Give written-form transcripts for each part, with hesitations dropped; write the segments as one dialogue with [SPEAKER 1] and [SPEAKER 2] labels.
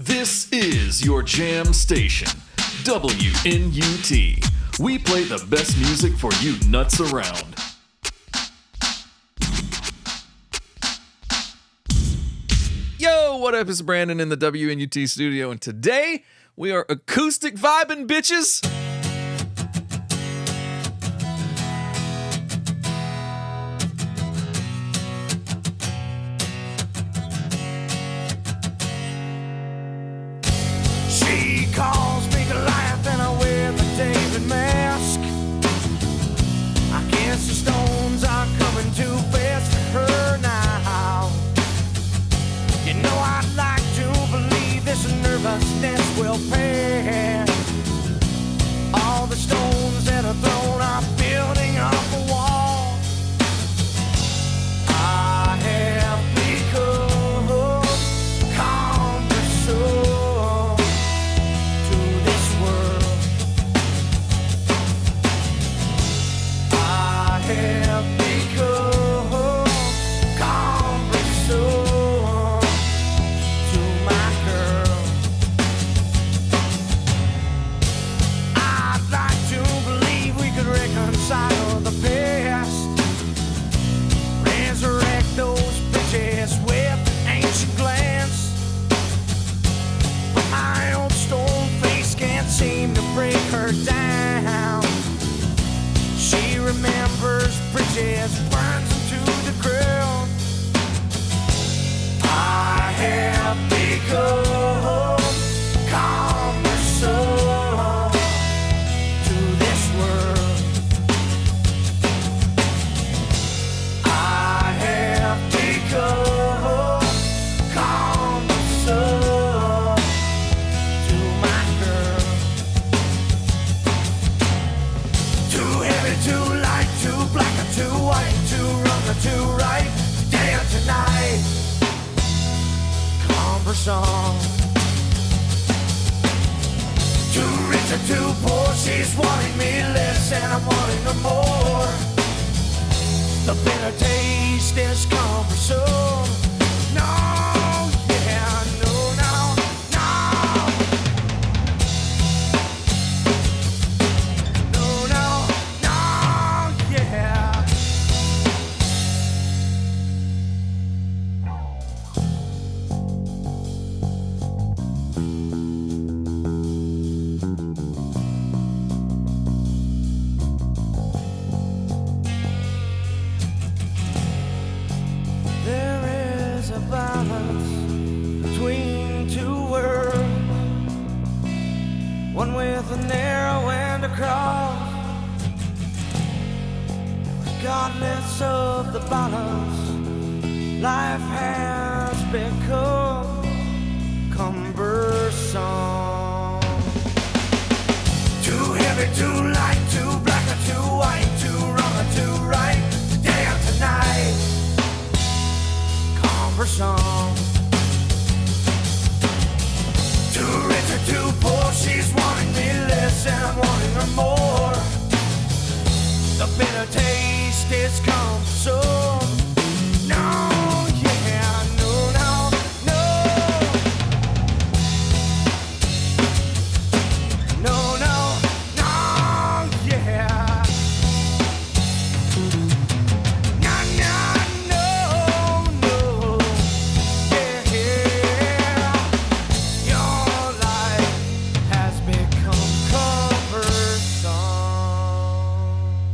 [SPEAKER 1] This is your jam station, WNUT. We play the best music for you nuts around. Yo, what up? It's Brandon in the WNUT studio, and today we are acoustic vibing, bitches.
[SPEAKER 2] She calls me Goliath and I wear the David mask. I guess the stones are coming too fast for her now. You know I'd like to believe this nervousness will pass. All the stones that are thrown are building up a wall. I have become cumbersome to this world. I have become cumbersome to my girl. I'd like to believe we could reconcile the past, resurrect those bitches with ancient glance. But my old stone face can't seem to break her down. She remembers bridges, burns them to the ground. I have become cumbersome to this world. I have become cumbersome to my girl. Too heavy, too light, too black or too white, too wrong or too right, today or tonight. Cumbersome. Too rich or too poor, she's wanting me less and I'm wanting her more. The bitter taste is cumbersome. No, yeah, no, no, no. No, no, no, yeah. There is a balance between two worlds, one with a narrow and a cross. Regardless of the balance, life has become cumbersome. Too heavy, too light, too black or too white, too wrong or too right, today or tonight. Cumbersome. Too rich or too poor, she's wanting me less and I'm wanting her more. The bitter taste is cumbersome. No, yeah, no, no, no. No, no, no, yeah. No, no, no, no. Yeah, yeah. Your life has become cumbersome.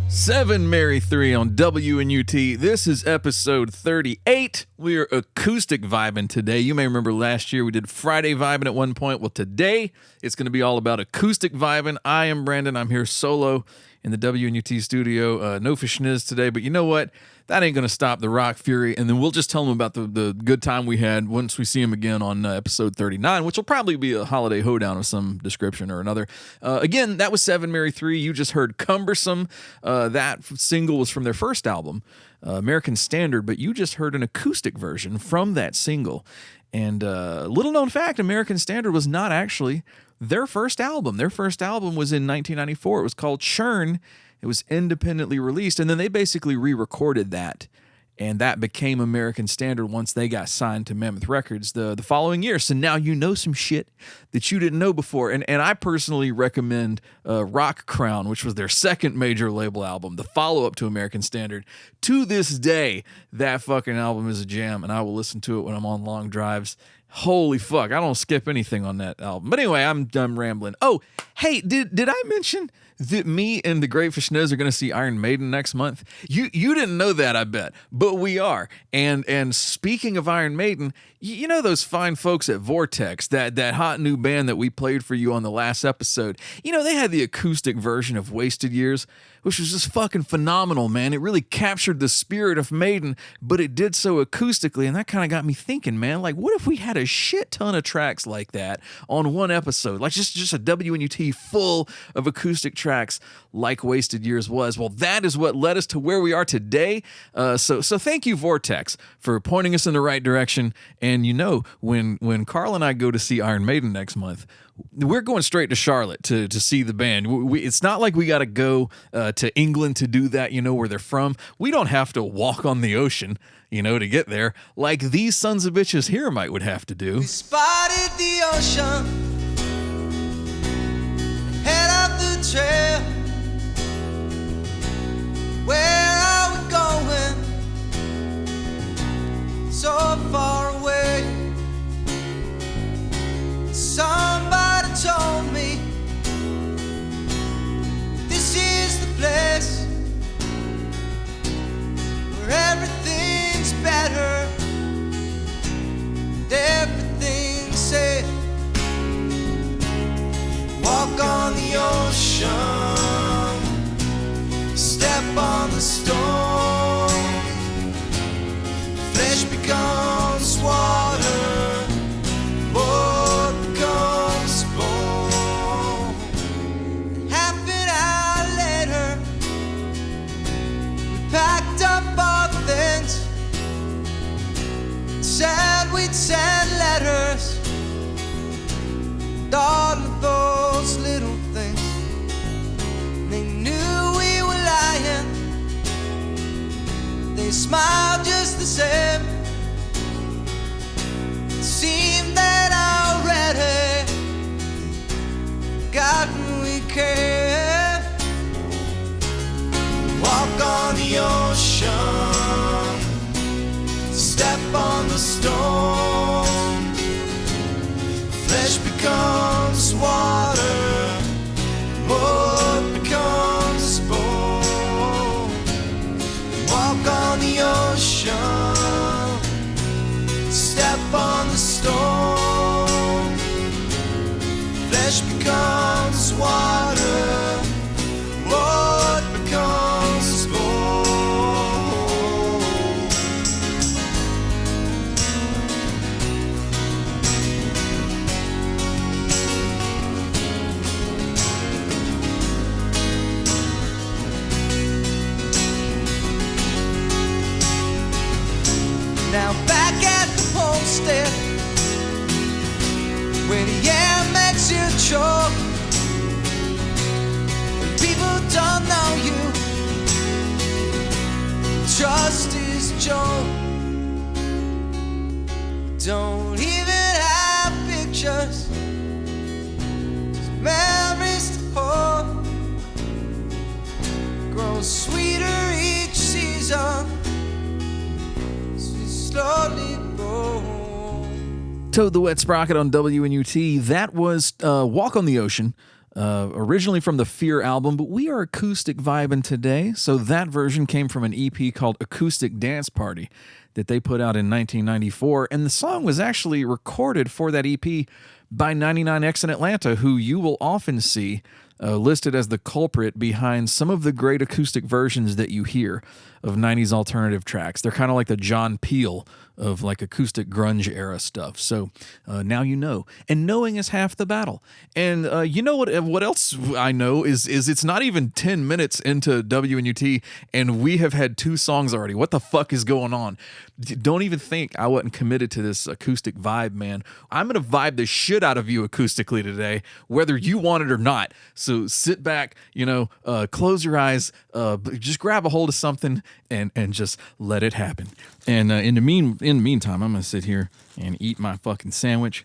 [SPEAKER 1] 7 Mary 3 on WNUT. This is episode 38. We are acoustic vibing today. You may remember last year we did Friday vibing at one point. Well, today it's going to be all about acoustic vibing. I am Brandon. I'm here solo in the WNUT studio. No Fishniz today, but you know what? That ain't going to stop the Rock Fury, and then we'll just tell them about the good time we had once we see him again on episode 39, which will probably be a holiday hoedown of some description or another. Again, that was 7 Mary 3. You just heard Cumbersome. That single was from their first album, American Standard, but you just heard an acoustic version from that single. And little known fact, American Standard was not actually their first album. Their first album was in 1994. It was called Churn. It was independently released, and then they basically re-recorded that and that became American standard once they got signed to Mammoth Records the following year. So now you know some shit that you didn't know before. And I personally recommend Rock Crown, which was their second major label album, the follow-up to American Standard. To this day, that fucking album is a jam, and I will listen to it when I'm on long drives. Holy fuck, I don't skip anything on that album. But anyway, I'm done rambling. Oh, hey, did I mention that me and the Great Fish Nose are going to see Iron Maiden next month? You didn't know that, I bet, but we are. And speaking of Iron Maiden, you know those fine folks at Vortex, that hot new band that we played for you on the last episode. You know, they had the acoustic version of Wasted Years, which was just fucking phenomenal, man. It really captured the spirit of Maiden, but it did so acoustically, and that kind of got me thinking, man, like, what if we had a shit ton of tracks like that on one episode? Like, just a WNUT full of acoustic tracks like Wasted Years was. Well, that is what led us to where we are today. So thank you, Vortex, for pointing us in the right direction. And you know, when Carl and I go to see Iron Maiden next month, we're going straight to Charlotte to see the band. It's not like we got to go to England to do that, you know, where they're from. We don't have to walk on the ocean, you know, to get there, like these sons of bitches here would have to do.
[SPEAKER 2] We spotted the ocean, head up the trail. Where are we going? So far away. Somebody told me this is the place where everything's better and everything's safe. Walk on the ocean, step on the storm, flesh becomes water, blood becomes bone. And half an hour later, we packed up our things, said we'd send letters, and all of those little things. They knew we were lying, they smiled just the same. It seemed that already forgotten we care. Walk on the ocean, step on the storm, flesh becomes water, blood becomes bone. Walk on the ocean, step on the storm, flesh becomes water, blood becomes bone. Now back at the homestead, when the air makes you choke, when people don't know you, trust is a joke. Don't even have pictures, just memories to hold. Grow sweeter each season, slowly grow.
[SPEAKER 1] Toad the Wet Sprocket on WNUT. That was Walk on the Ocean, originally from the Fear album, but we are acoustic vibing today. So that version came from an EP called Acoustic Dance Party that they put out in 1994. And the song was actually recorded for that EP by 99X in Atlanta, who you will often see listed as the culprit behind some of the great acoustic versions that you hear of 90s alternative tracks. They're kind of like the John Peel like acoustic grunge era stuff. So now you know, and knowing is half the battle. And you know what else I know is it's not even 10 minutes into WNUT, and we have had 2 songs already. What the fuck is going on? Don't even think I wasn't committed to this acoustic vibe, man. I'm gonna vibe the shit out of you acoustically today, whether you want it or not. So sit back, close your eyes, just grab a hold of something and just let it happen. And in the meantime, I'm gonna sit here and eat my fucking sandwich,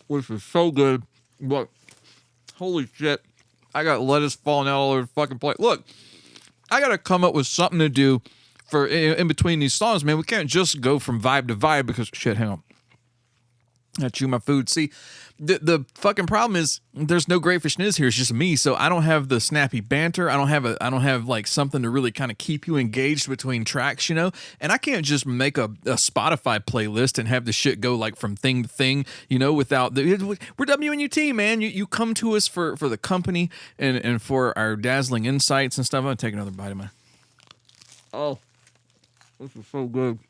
[SPEAKER 1] which is so good. But holy shit, I got lettuce falling out all over the fucking plate. Look, I gotta come up with something to do for in between these songs, man. We can't just go from vibe to vibe because shit. Hang on, I chew my food. See, the fucking problem is there's no Great Fish Niz here. It's just me, so I don't have the snappy banter. I don't have like something to really kind of keep you engaged between tracks, And I can't just make a Spotify playlist and have the shit go like from thing to thing, Without we're WNUT, man. You come to us for the company and for our dazzling insights and stuff. I'm gonna take another bite of my. Oh, this is so good.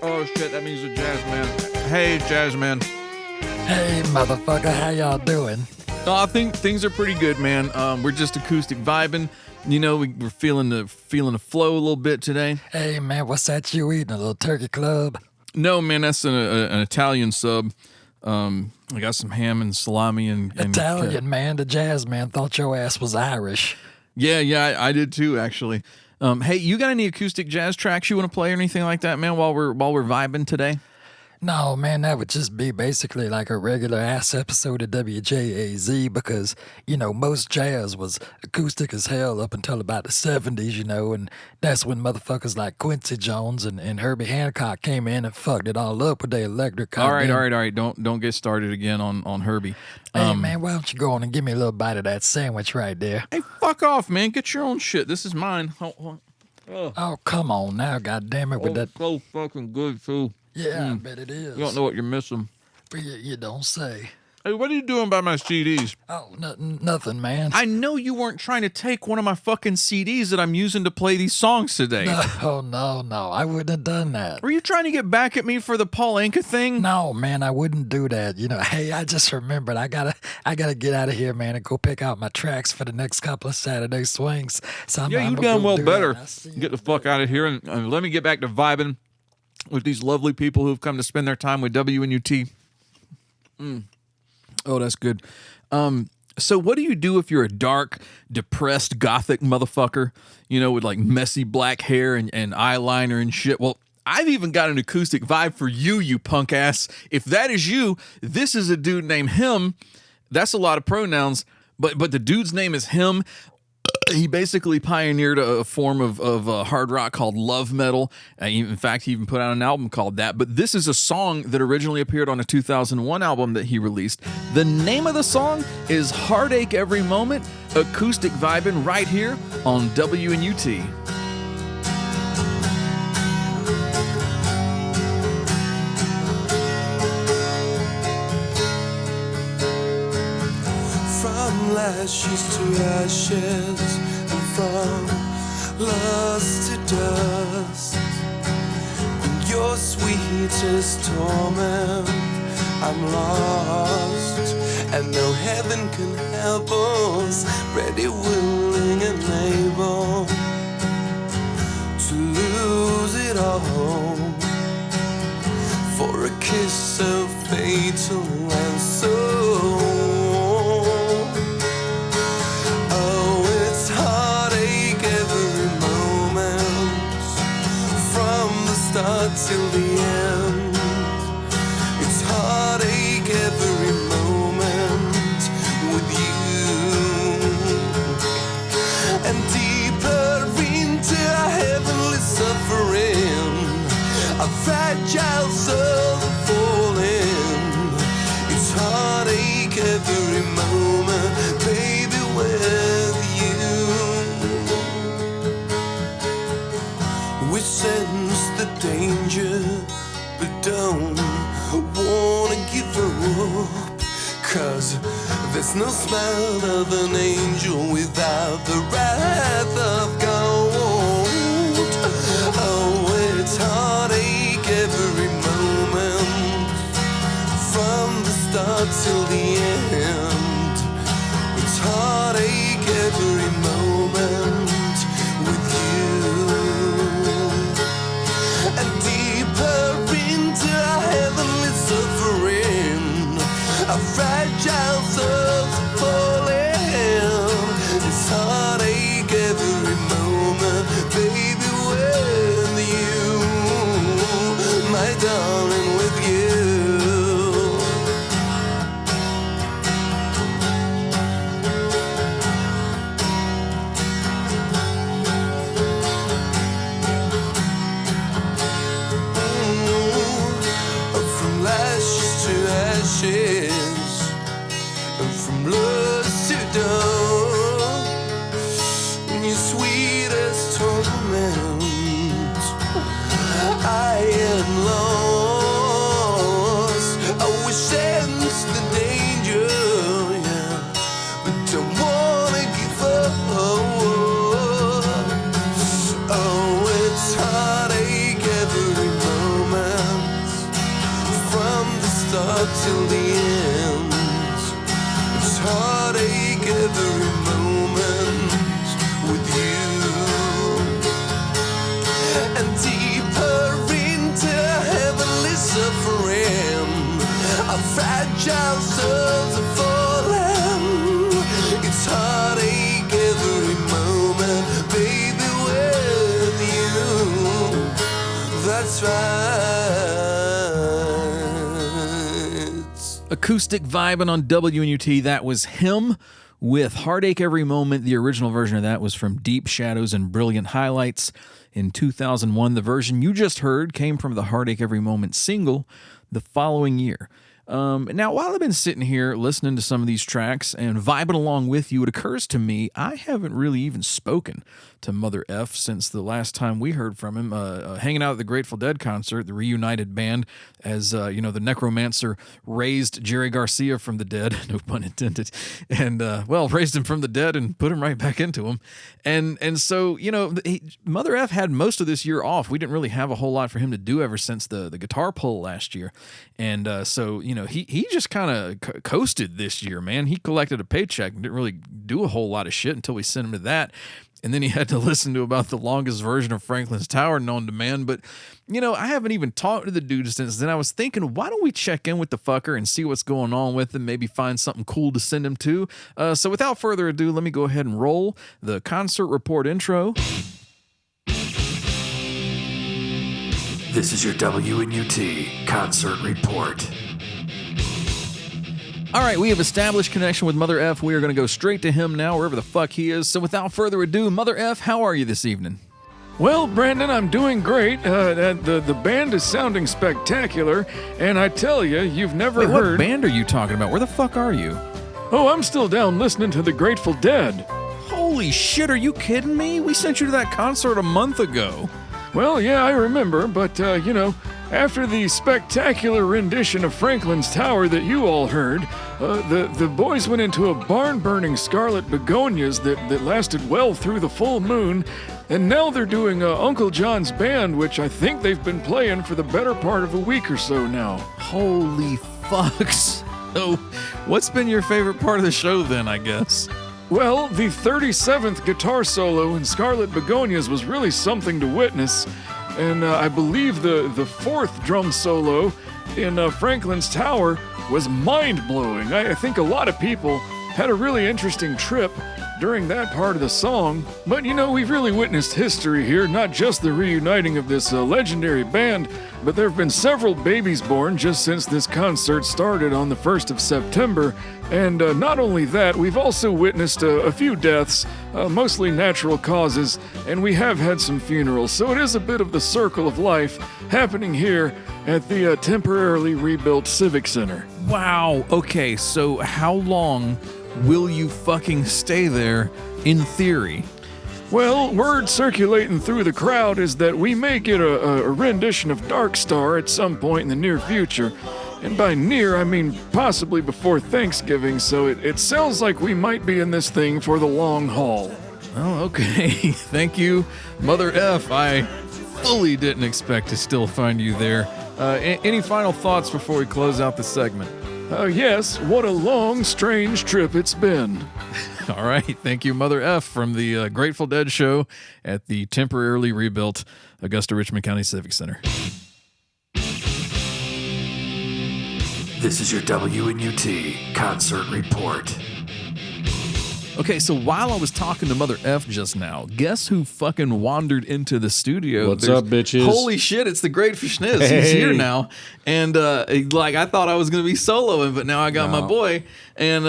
[SPEAKER 1] Oh shit, that means the jazz man. Hey, jazz man.
[SPEAKER 3] Hey, motherfucker, how y'all doing?
[SPEAKER 1] I think things are pretty good, man. We're just acoustic vibing. We're feeling the flow a little bit today.
[SPEAKER 3] Hey, man, what's that you eating? A little turkey club?
[SPEAKER 1] No, man, that's an Italian sub. I got some ham and salami and
[SPEAKER 3] Italian, man. The jazz man thought your ass was Irish.
[SPEAKER 1] Yeah, I did too, actually. Hey, you got any acoustic jazz tracks you want to play or anything like that, man? While we're vibing today.
[SPEAKER 3] No, man, that would just be basically like a regular ass episode of WJAZ because, most jazz was acoustic as hell up until about the 70s, and that's when motherfuckers like Quincy Jones and Herbie Hancock came in and fucked it all up with their electric.
[SPEAKER 1] All right. Don't get started again on Herbie.
[SPEAKER 3] Hey, man, why don't you go on and give me a little bite of that sandwich right there?
[SPEAKER 1] Hey, fuck off, man. Get your own shit. This is mine.
[SPEAKER 3] Oh, come on now, goddammit, with that.
[SPEAKER 1] So fucking good, too.
[SPEAKER 3] Yeah, I bet it is.
[SPEAKER 1] You don't know what you're missing.
[SPEAKER 3] But you don't say.
[SPEAKER 1] Hey, what are you doing by my CDs?
[SPEAKER 3] Oh, nothing, man.
[SPEAKER 1] I know you weren't trying to take one of my fucking CDs that I'm using to play these songs today.
[SPEAKER 3] No, I wouldn't have done that.
[SPEAKER 1] Were you trying to get back at me for the Paul Anka thing?
[SPEAKER 3] No, man, I wouldn't do that. Hey, I just remembered I gotta get out of here, man, and go pick out my tracks for the next couple of Saturday swings. So
[SPEAKER 1] you done well better. Get the fuck out of here and let me get back to vibing with these lovely people who've come to spend their time with WNUT. Oh, that's good. So what do you do if you're a dark, depressed, gothic motherfucker, with like messy black hair and eyeliner and shit? Well, I've even got an acoustic vibe for you punk ass. If that is you, this is a dude named Him. That's a lot of pronouns, but the dude's name is Him. He basically pioneered a form of hard rock called love metal. In fact, he even put out an album called that. But this is a song that originally appeared on a 2001 album that he released. The name of the song is Heartache Every Moment, acoustic vibing right here on WNUT.
[SPEAKER 2] From ashes to ashes, and from lust to dust. In your sweetest torment, I'm lost, and no heaven can help us. Ready, willing, and able to lose it all for a kiss so fatal and so. Till the end, it's heartache every moment with you, and deeper into a heavenly suffering, a fragile soul falling. It's heartache every moment, baby, with you. We sense the danger, but don't wanna give up, 'cause there's no smile of an angel without the wrath of God. Oh, it's hard. start till the end. It's heartache every moment with you. And deeper into our heavenly suffering, our fragile souls are falling. It's heartache every moment, baby, with you, my darling, with you. From ashes to ashes, and from lust to dawn, your sweetest torment, I am lost. I wish sense the danger, yeah, but don't wanna give up. Oh, it's heartache every moment, from the start till the end. It's heartache every moment with you. And deeper into heavenly suffering, our fragile souls are falling. It's heartache every moment, baby, with you. That's right.
[SPEAKER 1] Acoustic vibing on WNUT. That was him with Heartache Every Moment. The original version of that was from Deep Shadows and Brilliant Highlights in 2001. The version you just heard came from the Heartache Every Moment single the following year. Now, while I've been sitting here listening to some of these tracks and vibing along with you, it occurs to me I haven't really even spoken to Mother F since the last time we heard from him, hanging out at the Grateful Dead concert, the reunited band, as the necromancer raised Jerry Garcia from the dead, no pun intended, and raised him from the dead and put him right back into him. And so Mother F had most of this year off. We didn't really have a whole lot for him to do ever since the guitar pull last year, and he just kind of coasted this year, man. He collected a paycheck and didn't really do a whole lot of shit until we sent him to that. And then he had to listen to about the longest version of Franklin's Tower known to man. But, I haven't even talked to the dude since then. I was thinking, why don't we check in with the fucker and see what's going on with him, maybe find something cool to send him to. So without further ado, let me go ahead and roll the concert report intro.
[SPEAKER 4] This is your WNUT concert report.
[SPEAKER 1] All right, we have established connection with Mother F. We are going to go straight to him now, wherever the fuck he is. So without further ado, Mother F., how are you this evening?
[SPEAKER 5] Well, Brandon, I'm doing great. The band is sounding spectacular, and I tell you, you've never
[SPEAKER 1] Wait,
[SPEAKER 5] heard...
[SPEAKER 1] what band are you talking about? Where the fuck are you?
[SPEAKER 5] Oh, I'm still down listening to the Grateful Dead.
[SPEAKER 1] Holy shit, are you kidding me? We sent you to that concert a month ago.
[SPEAKER 5] Well, yeah, I remember, but, after the spectacular rendition of Franklin's Tower that you all heard, the boys went into a barn-burning Scarlet Begonias that lasted well through the full moon, and now they're doing Uncle John's Band, which I think they've been playing for the better part of a week or so now.
[SPEAKER 1] Holy fucks. So, what's been your favorite part of the show then, I guess?
[SPEAKER 5] Well, the 37th guitar solo in Scarlet Begonias was really something to witness, and I believe the fourth drum solo in Franklin's Tower was mind-blowing. I think a lot of people had a really interesting trip during that part of the song, but we've really witnessed history here, not just the reuniting of this legendary band, but there have been several babies born just since this concert started on the 1st of September, and not only that, we've also witnessed a few deaths, mostly natural causes, and we have had some funerals, so it is a bit of the circle of life happening here at the temporarily rebuilt Civic Center.
[SPEAKER 1] Wow, okay, so how long will you fucking stay there, in theory?
[SPEAKER 5] Well, word circulating through the crowd is that we may get a rendition of Dark Star at some point in the near future. And by near, I mean possibly before Thanksgiving, so it sounds like we might be in this thing for the long haul.
[SPEAKER 1] Oh, okay. Thank you, Mother F. I fully didn't expect to still find you there. Any final thoughts before we close out the segment?
[SPEAKER 5] Yes, what a long, strange trip it's been.
[SPEAKER 1] All right. Thank you, Mother F from the Grateful Dead show at the temporarily rebuilt Augusta Richmond County Civic Center.
[SPEAKER 4] This is your WNUT concert report.
[SPEAKER 1] Okay, so while I was talking to Mother F just now, guess who fucking wandered into the studio?
[SPEAKER 6] What's up, bitches?
[SPEAKER 1] Holy shit, it's the Great Fishniz. He's here now. And like I thought I was gonna be soloing, but now I got my boy. And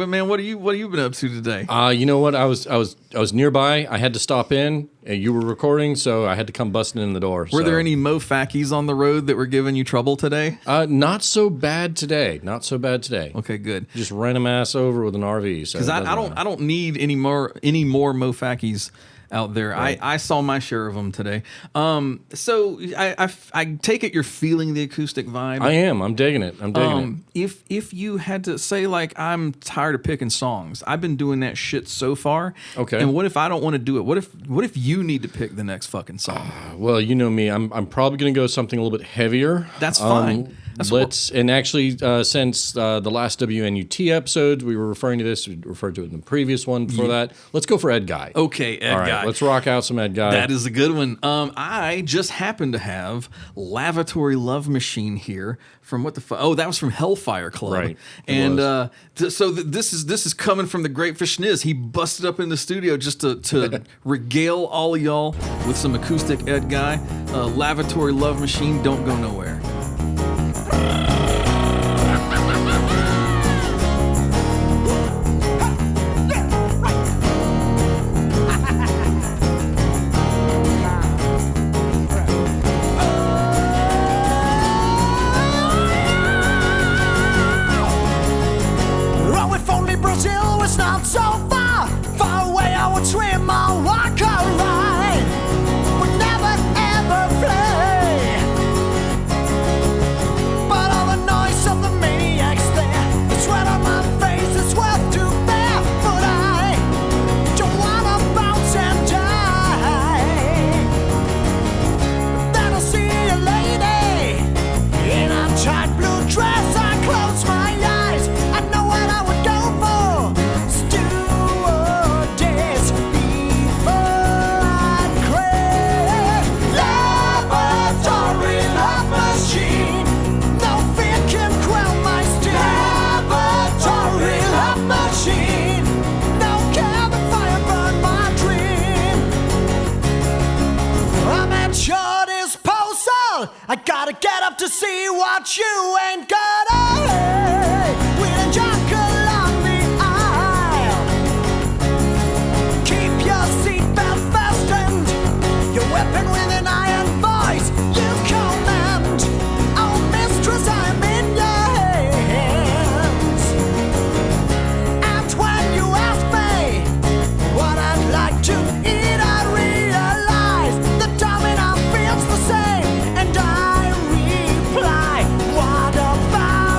[SPEAKER 1] man, what have you been up to today?
[SPEAKER 6] You know what? I was nearby. I had to stop in. You were recording, so I had to come busting in the door.
[SPEAKER 1] Were there any mofackies on the road that were giving you trouble today?
[SPEAKER 6] Not so bad today. Not so bad today.
[SPEAKER 1] Okay, good.
[SPEAKER 6] Just ran a mass over with an RV.
[SPEAKER 1] Because I don't need any more mofackies out there. Right. I saw my share of them today. So I take it you're feeling the acoustic vibe.
[SPEAKER 6] I am. I'm digging it. I'm digging it.
[SPEAKER 1] If you had to say, like, I'm tired of picking songs, I've been doing that shit so far.
[SPEAKER 6] Okay.
[SPEAKER 1] And what if I don't want to do it? What if you need to pick the next fucking song?
[SPEAKER 6] Well, you know me. I'm probably going to go something a little bit heavier.
[SPEAKER 1] That's fine.
[SPEAKER 6] And actually, since the last WNUT episodes, we were referring to this. We referred to it in the previous one before that. Let's go for Ed Guy.
[SPEAKER 1] Okay, Ed Guy.
[SPEAKER 6] Let's rock out some Ed Guy.
[SPEAKER 1] That is a good one. I just happen to have Lavatory Love Machine here from what the fuck? Oh, that was from Hellfire Club.
[SPEAKER 6] Right.
[SPEAKER 1] And this is coming from the Great Fishniz. He busted up in the studio just to regale all of y'all with some acoustic Ed Guy. Lavatory Love Machine, don't go nowhere.
[SPEAKER 2] Brazil is not so far, far away. I would swim or walk or ride, would never ever play. But all the noise of the maniacs there, the sweat on my face is worth to bear. But I don't wanna bounce and die. Then I see a lady in a tight blue dress. I close my eyes. I know what I would go for. I gotta get up to see what you ain't got. Wheeling junk along the aisle. Keep your seatbelt fastened. Your weapon with an iron voice. You command. Oh, mistress, I'm in your hands. And when you ask me what I'd like to eat, I realize the domino feels the same. And I reply, what about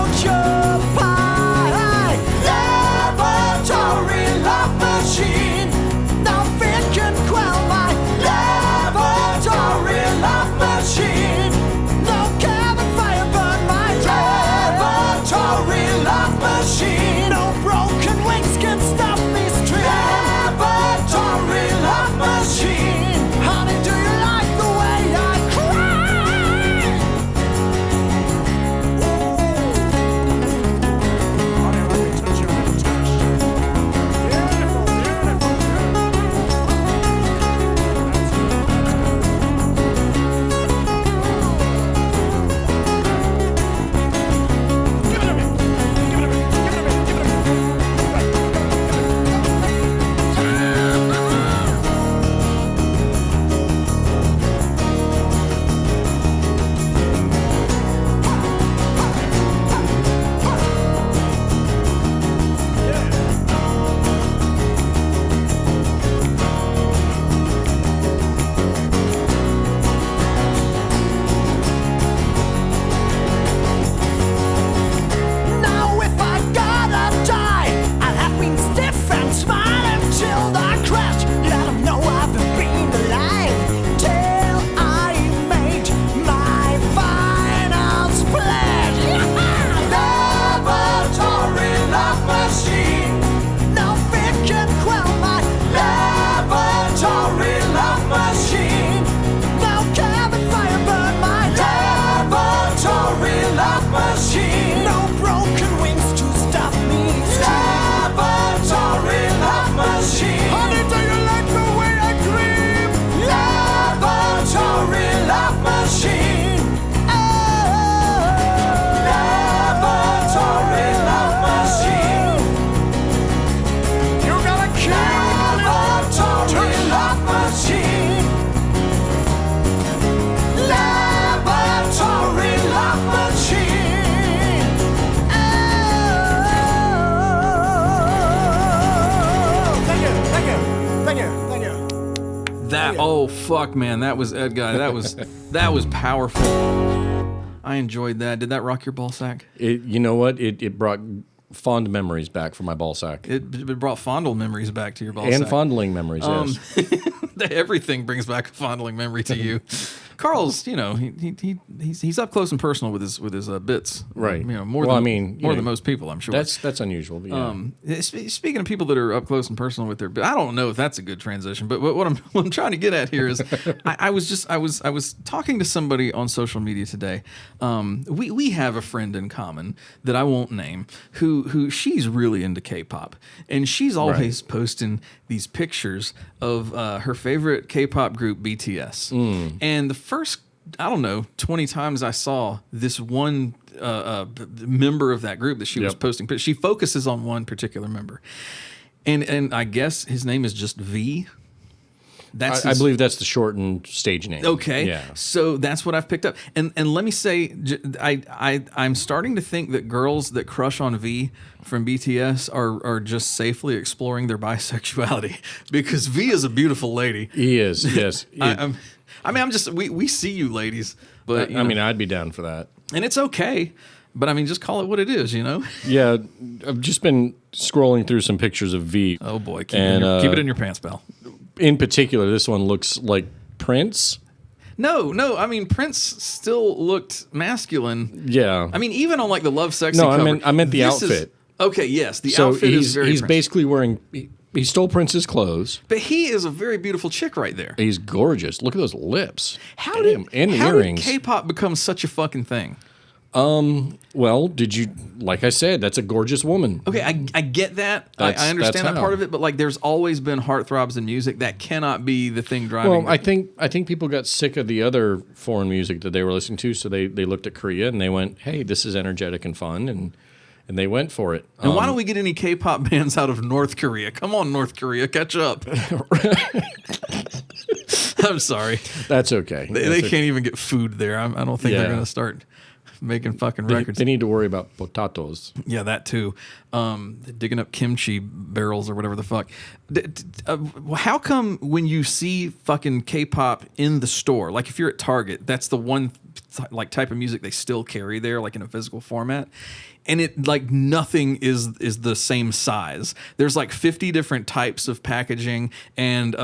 [SPEAKER 1] fuck, man, that was Ed Guy. That was powerful. I enjoyed that. Did that rock your ball sack?
[SPEAKER 6] You know what? It brought fond memories back from my ball sack.
[SPEAKER 1] It brought fondle memories back to your ball sack.
[SPEAKER 6] And fondling memories, yes.
[SPEAKER 1] Everything brings back a fondling memory to you. Carl's, he's up close and personal with his bits,
[SPEAKER 6] right?
[SPEAKER 1] More than most people, I'm sure.
[SPEAKER 6] That's unusual. But yeah.
[SPEAKER 1] Speaking of people that are up close and personal with their bits, I don't know if that's a good transition, but what I'm trying to get at here is, I was talking to somebody on social media today. We have a friend in common that I won't name who she's really into K-pop, and she's always posting these pictures of her favorite K-pop group, BTS. And the first, 20 times I saw this one member of that group that she was posting, but she focuses on one particular member. And I guess his name is just V.
[SPEAKER 6] I believe that's the shortened stage name.
[SPEAKER 1] Okay.
[SPEAKER 6] Yeah.
[SPEAKER 1] So that's what I've picked up. And let me say, I'm starting to think that girls that crush on V from BTS are just safely exploring their bisexuality, because V is a beautiful lady.
[SPEAKER 6] He is, yes.
[SPEAKER 1] We see you ladies, but
[SPEAKER 6] I'd be down for that.
[SPEAKER 1] And it's okay. But just call it what it is,
[SPEAKER 6] Yeah, I've just been scrolling through some pictures of V.
[SPEAKER 1] Oh boy, keep it in your pants, pal.
[SPEAKER 6] In particular, this one looks like Prince.
[SPEAKER 1] No, Prince still looked masculine.
[SPEAKER 6] Yeah.
[SPEAKER 1] Even on like the Love Sexy cover.
[SPEAKER 6] I meant the outfit.
[SPEAKER 1] Okay, yes, the outfit is very
[SPEAKER 6] He's
[SPEAKER 1] Prince.
[SPEAKER 6] basically wearing... He stole Prince's clothes.
[SPEAKER 1] But he is a very beautiful chick right there.
[SPEAKER 6] He's gorgeous. Look at those lips.
[SPEAKER 1] How did
[SPEAKER 6] earrings.
[SPEAKER 1] K-pop become such a fucking thing?
[SPEAKER 6] Well, like I said, that's a gorgeous woman.
[SPEAKER 1] Okay, I get that. I understand that part of it, but like there's always been heartthrobs in music. That cannot be the thing driving.
[SPEAKER 6] Well, I think people got sick of the other foreign music that they were listening to, so they looked at Korea and they went, hey, this is energetic and fun, and they went for it.
[SPEAKER 1] And why don't we get any K-pop bands out of North Korea? Come on, North Korea, catch up. I'm sorry.
[SPEAKER 6] That's okay.
[SPEAKER 1] They can't even get food there. I don't think they're going to start making fucking records.
[SPEAKER 6] They need to worry about potatoes.
[SPEAKER 1] Yeah, that too. Digging up kimchi barrels or whatever the fuck. How come when you see fucking K-pop in the store, like if you're at Target, that's the one type of music they still carry there, like in a physical format, and it like nothing is the same size. There's like 50 different types of packaging, and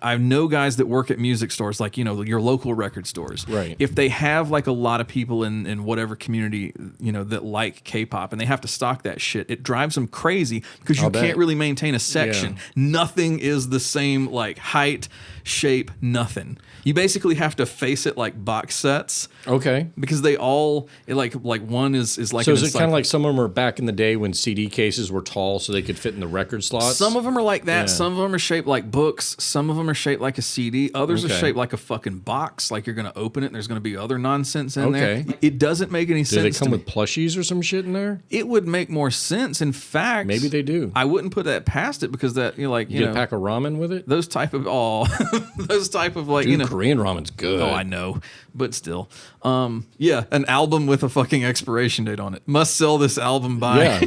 [SPEAKER 1] I know guys that work at music stores, like your local record stores.
[SPEAKER 6] Right.
[SPEAKER 1] If they have like a lot of people in whatever community that like K-pop, and they have to stock that shit, it drives them crazy because you can't really maintain a section.
[SPEAKER 6] Yeah.
[SPEAKER 1] Nothing is the same, like height, shape, nothing. You basically have to face it like box sets.
[SPEAKER 6] Okay.
[SPEAKER 1] Because they all like one is like.
[SPEAKER 6] So is it kind of like some of them are back in the day when CD cases were tall so they could fit in the record slots?
[SPEAKER 1] Some of them are like that.
[SPEAKER 6] Yeah.
[SPEAKER 1] Some of them are shaped like books. Some of them are shaped like a CD. Others are
[SPEAKER 6] Okay.
[SPEAKER 1] shaped like a fucking box. Like you're going to open it and there's going to be other nonsense in there. It doesn't make any sense.
[SPEAKER 6] Do they come
[SPEAKER 1] to
[SPEAKER 6] with plushies or some shit in there?
[SPEAKER 1] It would make more sense. In fact,
[SPEAKER 6] Maybe they do.
[SPEAKER 1] I wouldn't put that past it because that
[SPEAKER 6] You get a pack of ramen with it?
[SPEAKER 1] those type of those type of like
[SPEAKER 6] Dude, Korean ramen's good.
[SPEAKER 1] Oh, I know, but still, yeah, an album with a fucking expiration date on it. Must sell this album by.
[SPEAKER 6] Yeah.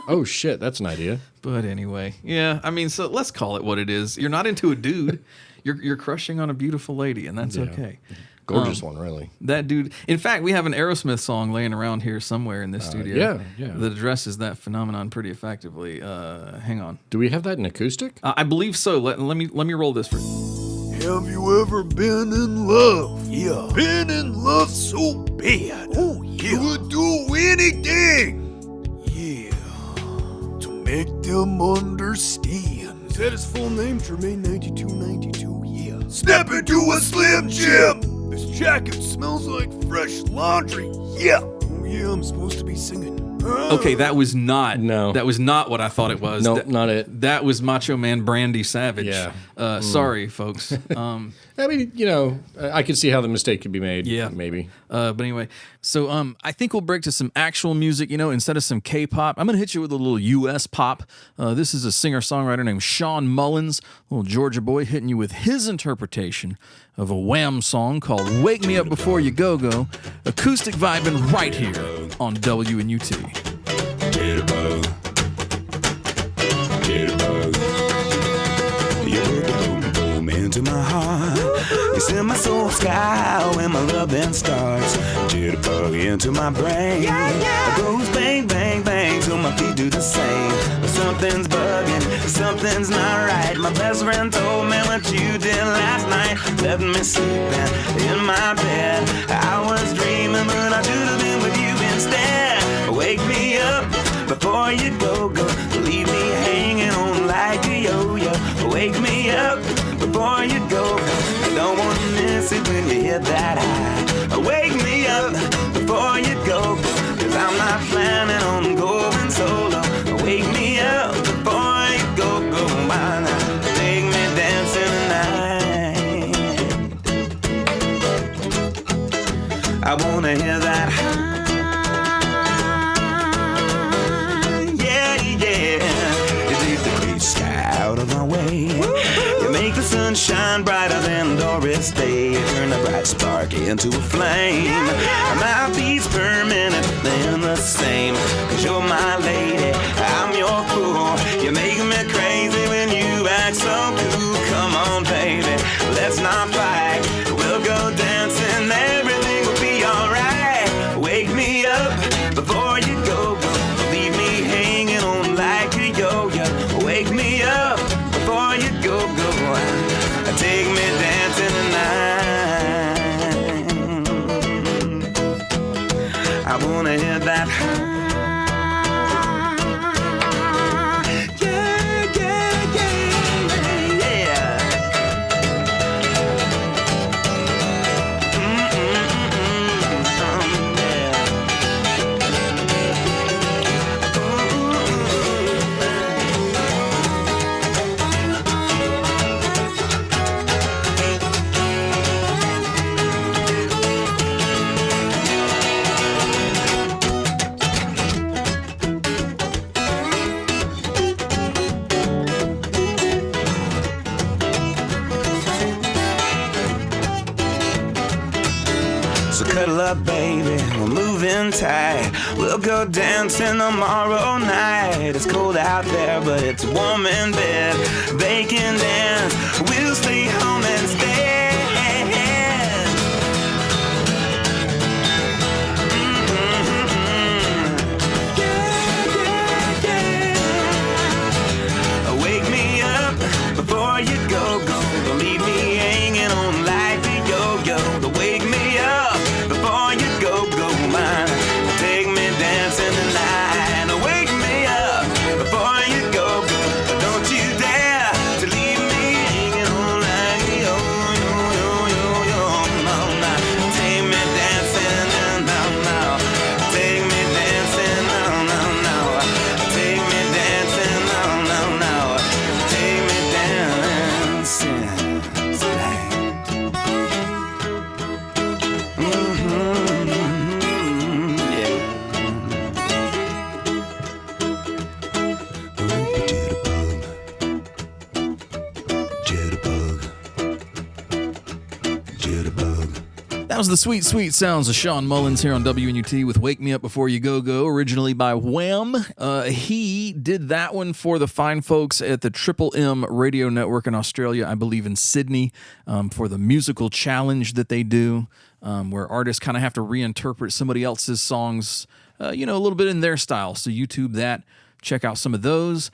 [SPEAKER 6] Oh shit, that's an idea.
[SPEAKER 1] But anyway, yeah, so let's call it what it is. You're not into a dude. You're crushing on a beautiful lady, and that's okay.
[SPEAKER 6] Gorgeous one, really.
[SPEAKER 1] That dude. In fact, we have an Aerosmith song laying around here somewhere in this studio.
[SPEAKER 6] Yeah.
[SPEAKER 1] That addresses that phenomenon pretty effectively. Hang on.
[SPEAKER 6] Do we have that in acoustic?
[SPEAKER 1] I believe so. Let me roll this for you.
[SPEAKER 2] Have you ever been in love? Yeah. Been in love so bad. Oh, yeah. You would do anything. Yeah. To make them understand. Is that his full name? Jermaine 9292. Yeah. Step into a Slim Jim. This jacket smells like fresh laundry. Yeah. Oh, yeah, I'm supposed to be singing.
[SPEAKER 1] Okay, that was not.
[SPEAKER 6] No.
[SPEAKER 1] That was not what I thought it was.
[SPEAKER 6] Nope, not it.
[SPEAKER 1] That was Macho Man Brandy Savage.
[SPEAKER 6] Yeah.
[SPEAKER 1] Sorry, folks.
[SPEAKER 6] I mean, I could see how the mistake could be made.
[SPEAKER 1] Yeah.
[SPEAKER 6] Maybe.
[SPEAKER 1] But anyway, so I think we'll break to some actual music, instead of some K-pop. I'm going to hit you with a little U.S. pop. This is a singer-songwriter named Sean Mullins, little Georgia boy, hitting you with his interpretation of a Wham song called Wake Me Up Before You Go-Go. Acoustic vibing right here on WNUT.
[SPEAKER 7] Jitterbug. Jitterbug. You're the boom boom into my heart.
[SPEAKER 2] It's in my soul sky when my love then starts. Jitterbug into my brain. It goes bang, bang, bang till my feet do the same. But something's bugging, something's not right. My best friend told me what you did last night. Left me sleeping in my bed. I was dreaming, but I should have been with you instead. Wake me up before you go. Leave me hanging on like a yo-yo. Wake me up before you go. I don't want to miss it when you hit that high. Wake me up before you go. Cause I'm not planning on going solo. Wake me up before you go. Why not take me dancing tonight? I wanna hear that high. Out of my way, you make the sun shine brighter than Doris Day. Turn a bright spark into a flame. My beats per minute, they're the same. Cause you're my lady, I'm your fool. You make me crazy when you act so cool. Come on, baby, let's not fight. We'll go dancing, everything will be alright. Wake me up before you go. Leave me hanging on like a yo-yo. Wake me up before you go. Take me dancing tonight. I wanna hear that high. Yeah, yeah, yeah, yeah. So cuddle up, baby, we're moving tight. We'll go dancing tomorrow night. It's cold out there, but it's warm in bed. They can dance, we'll stay home instead. Wake me up before you go. Don't leave me hanging on like a yo-yo. Wake me up before you go. Mine. Take me dancing tonight. Wake me up before you go. Don't you dare to leave me hanging on like a yo-yo. No, no. Take me dancing, no, no. Take me dancing, no, no, no. Take me dancing, no, no, no. Take me dancing tonight.
[SPEAKER 1] That was the sweet, sweet sounds of Sean Mullins here on WNUT with Wake Me Up Before You Go Go, originally by Wham. He did that one for the fine folks at the Triple M radio network in Australia, I believe in Sydney, for the musical challenge that they do, where artists kind of have to reinterpret somebody else's songs, a little bit in their style. So YouTube that, check out some of those.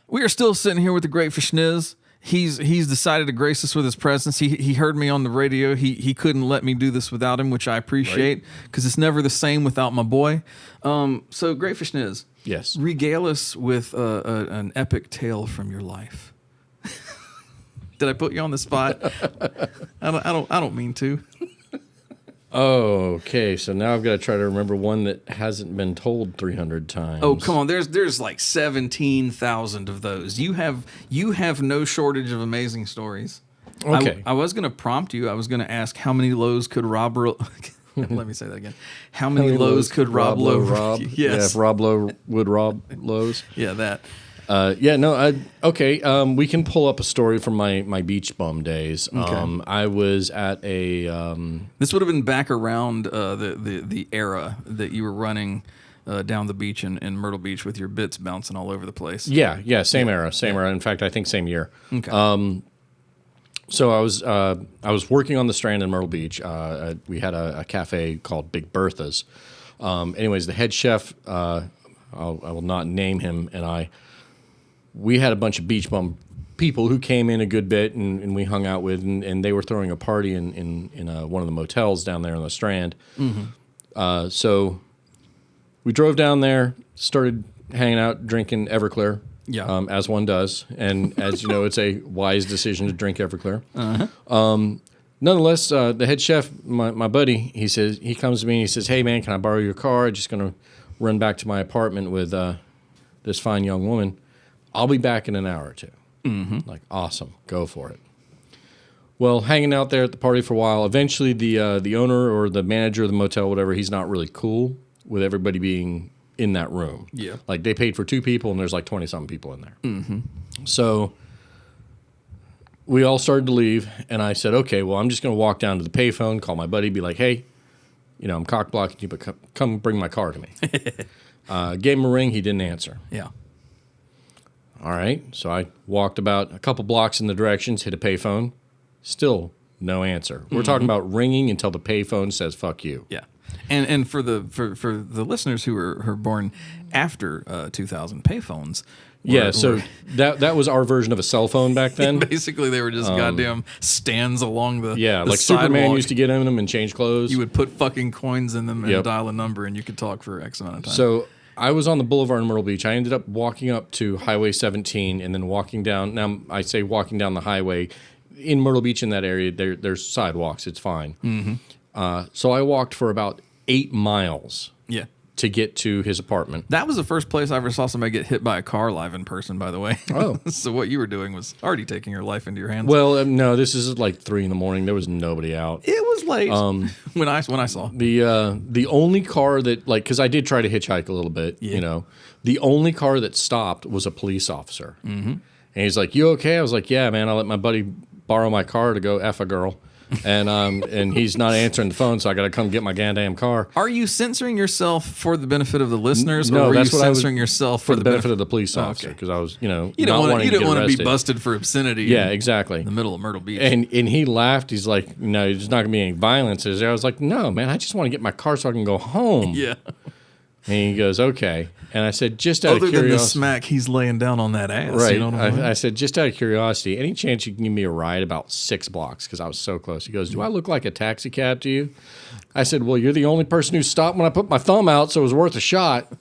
[SPEAKER 1] We are still sitting here with the great Fishniz. He's decided to grace us with his presence. He heard me on the radio. He couldn't let me do this without him, which I appreciate because it's never the same without my boy. So Great Fishniz,
[SPEAKER 6] Yes.
[SPEAKER 1] regale us with an epic tale from your life. Did I put you on the spot? I don't mean to.
[SPEAKER 6] Okay, so now I've got to try to remember one that hasn't been told 300 times.
[SPEAKER 1] Oh, come on. There's like 17,000 of those. You have no shortage of amazing stories.
[SPEAKER 6] Okay.
[SPEAKER 1] I was going to prompt you. I was going to ask how many lows could Rob let me say that again. How many lows could Rob Lowe
[SPEAKER 6] rob?
[SPEAKER 1] Yes.
[SPEAKER 6] Yeah, if Rob Lowe would rob Lowe's.
[SPEAKER 1] Yeah, that.
[SPEAKER 6] We can pull up a story from my beach bum days.
[SPEAKER 1] Okay.
[SPEAKER 6] I was at a
[SPEAKER 1] This would have been back around the era that you were running down the beach in Myrtle Beach with your bits bouncing all over the place.
[SPEAKER 6] same era. In fact, I think same year.
[SPEAKER 1] Okay.
[SPEAKER 6] So I was working on the Strand in Myrtle Beach. We had a cafe called Big Bertha's. Anyways, the head chef, I will not name him, and we had a bunch of beach bum people who came in a good bit, and we hung out with, and they were throwing a party in one of the motels down there on the Strand. Mm-hmm. So we drove down there, started hanging out, drinking Everclear. Yeah. As one does. And as you know, it's a wise decision to drink Everclear. Uh-huh. Nonetheless, the head chef, my buddy, he comes to me and he says, "Hey, man, can I borrow your car? I'm just going to run back to my apartment with this fine young woman. I'll be back in an hour or two." Mm-hmm. Like, awesome. Go for it. Well, hanging out there at the party for a while, eventually the owner or the manager of the motel, whatever, he's not really cool with everybody being in that room. Yeah. Like, they paid for 2 people, and there's like 20-something people in there. Mm-hmm. So we all started to leave, and I said, okay, well, I'm just going to walk down to the payphone, call my buddy, be like, "Hey, I'm cock blocking you, but come bring my car to me." Gave him a ring. He didn't answer. Yeah. All right. So I walked about a couple blocks in the directions, hit a payphone. Still no answer. We're talking about ringing until the payphone says "fuck you."
[SPEAKER 1] Yeah. And for the listeners who are born after 2000, payphones.
[SPEAKER 6] That was our version of a cell phone back then.
[SPEAKER 1] Basically, they were just goddamn stands along the
[SPEAKER 6] like
[SPEAKER 1] sidewalk.
[SPEAKER 6] Superman used to get in them and change clothes.
[SPEAKER 1] You would put fucking coins in them and dial a number, and you could talk for X amount of time.
[SPEAKER 6] So I was on the boulevard in Myrtle Beach. I ended up walking up to Highway 17 and then walking down. Now, I say walking down the highway. In Myrtle Beach, in that area, there's sidewalks. It's fine. Mm-hmm. So I walked for about 8 miles to get to his apartment.
[SPEAKER 1] That was the first place I ever saw somebody get hit by a car live in person, by the way. Oh. So what you were doing was already taking your life into your hands.
[SPEAKER 6] Well, no, this is like 3 a.m. There was nobody out.
[SPEAKER 1] It was late when I saw.
[SPEAKER 6] The only car that, like, because I did try to hitchhike a little bit, the only car that stopped was a police officer. Mm-hmm. And he's like, "You okay?" I was like, "Yeah, man, I let my buddy borrow my car to go F a girl." And he's not answering the phone, so I got to come get my goddamn car.
[SPEAKER 1] Are you censoring yourself for the benefit of the listeners,
[SPEAKER 6] no,
[SPEAKER 1] or
[SPEAKER 6] that's
[SPEAKER 1] you
[SPEAKER 6] what
[SPEAKER 1] censoring yourself for the benefit
[SPEAKER 6] of the police officer? Because I was,
[SPEAKER 1] you don't want to be busted for obscenity.
[SPEAKER 6] Yeah, exactly.
[SPEAKER 1] In the middle of Myrtle Beach.
[SPEAKER 6] And he laughed. He's like, "No, there's not going to be any violence, is there?" I was like, "No, man, I just want to get my car so I can go home."
[SPEAKER 1] Yeah.
[SPEAKER 6] And he goes, "Okay." And I said, just out of curiosity.
[SPEAKER 1] Other than the smack he's laying down on that ass.
[SPEAKER 6] Right.
[SPEAKER 1] You know what I mean?
[SPEAKER 6] I said, just out of curiosity, any chance you can give me a ride about 6 blocks? Because I was so close. He goes, "Do I look like a taxi cab to you?" I said, "Well, you're the only person who stopped when I put my thumb out, so it was worth a shot."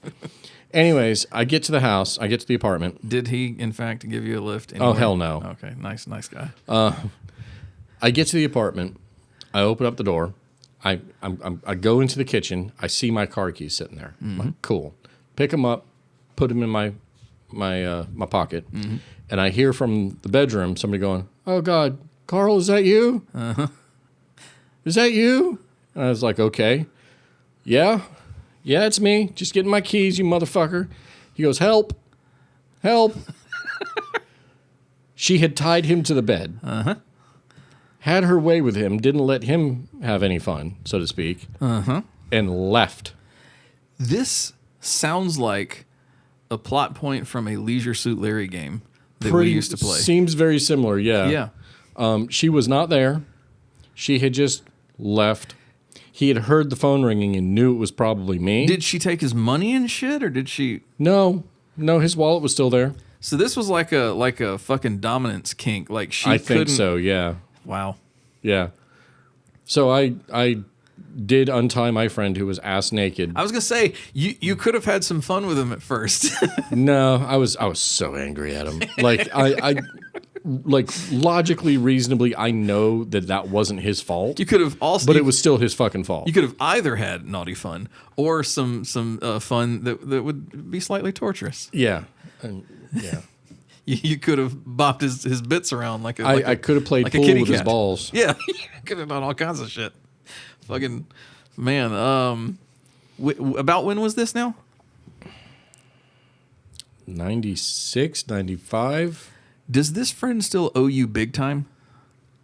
[SPEAKER 6] Anyways, I get to the house. I get to the apartment.
[SPEAKER 1] Did he, in fact, give you a lift anywhere?
[SPEAKER 6] Oh, hell no.
[SPEAKER 1] Okay, nice guy.
[SPEAKER 6] I get to the apartment. I open up the door. I go into the kitchen. I see my car keys sitting there. Mm-hmm. I'm like, cool. Pick them up, put them in my pocket, mm-hmm. and I hear from the bedroom somebody going, "Oh God, Carl, is that you? Uh-huh. Is that you?" And I was like, "Okay, yeah, it's me. Just getting my keys, you motherfucker." He goes, "Help, help!" She had tied him to the bed. Uh-huh. Had her way with him, didn't let him have any fun, so to speak, and left.
[SPEAKER 1] This sounds like a plot point from a Leisure Suit Larry game that we used to play.
[SPEAKER 6] Seems very similar, yeah. Yeah. She was not there. She had just left. He had heard the phone ringing and knew it was probably me.
[SPEAKER 1] Did she take his money and shit, or did she?
[SPEAKER 6] No, his wallet was still there.
[SPEAKER 1] So this was like a fucking dominance kink. Like
[SPEAKER 6] I think so, yeah.
[SPEAKER 1] Wow.
[SPEAKER 6] Yeah. So I did untie my friend who was ass naked.
[SPEAKER 1] I was gonna say you could have had some fun with him at first.
[SPEAKER 6] No, I was so angry at him. Like I like logically, reasonably, I know that wasn't his fault.
[SPEAKER 1] You could have also,
[SPEAKER 6] but it was still his fucking fault.
[SPEAKER 1] You could have either had naughty fun or some fun that would be slightly torturous.
[SPEAKER 6] Yeah, yeah.
[SPEAKER 1] You could have bopped his bits around like
[SPEAKER 6] I could have played
[SPEAKER 1] like
[SPEAKER 6] pool
[SPEAKER 1] a kitty
[SPEAKER 6] with
[SPEAKER 1] cat.
[SPEAKER 6] his balls.
[SPEAKER 1] Yeah, could have done all kinds of shit. Fucking man. About when was this now?
[SPEAKER 6] 96, 95.
[SPEAKER 1] Does this friend still owe you big time?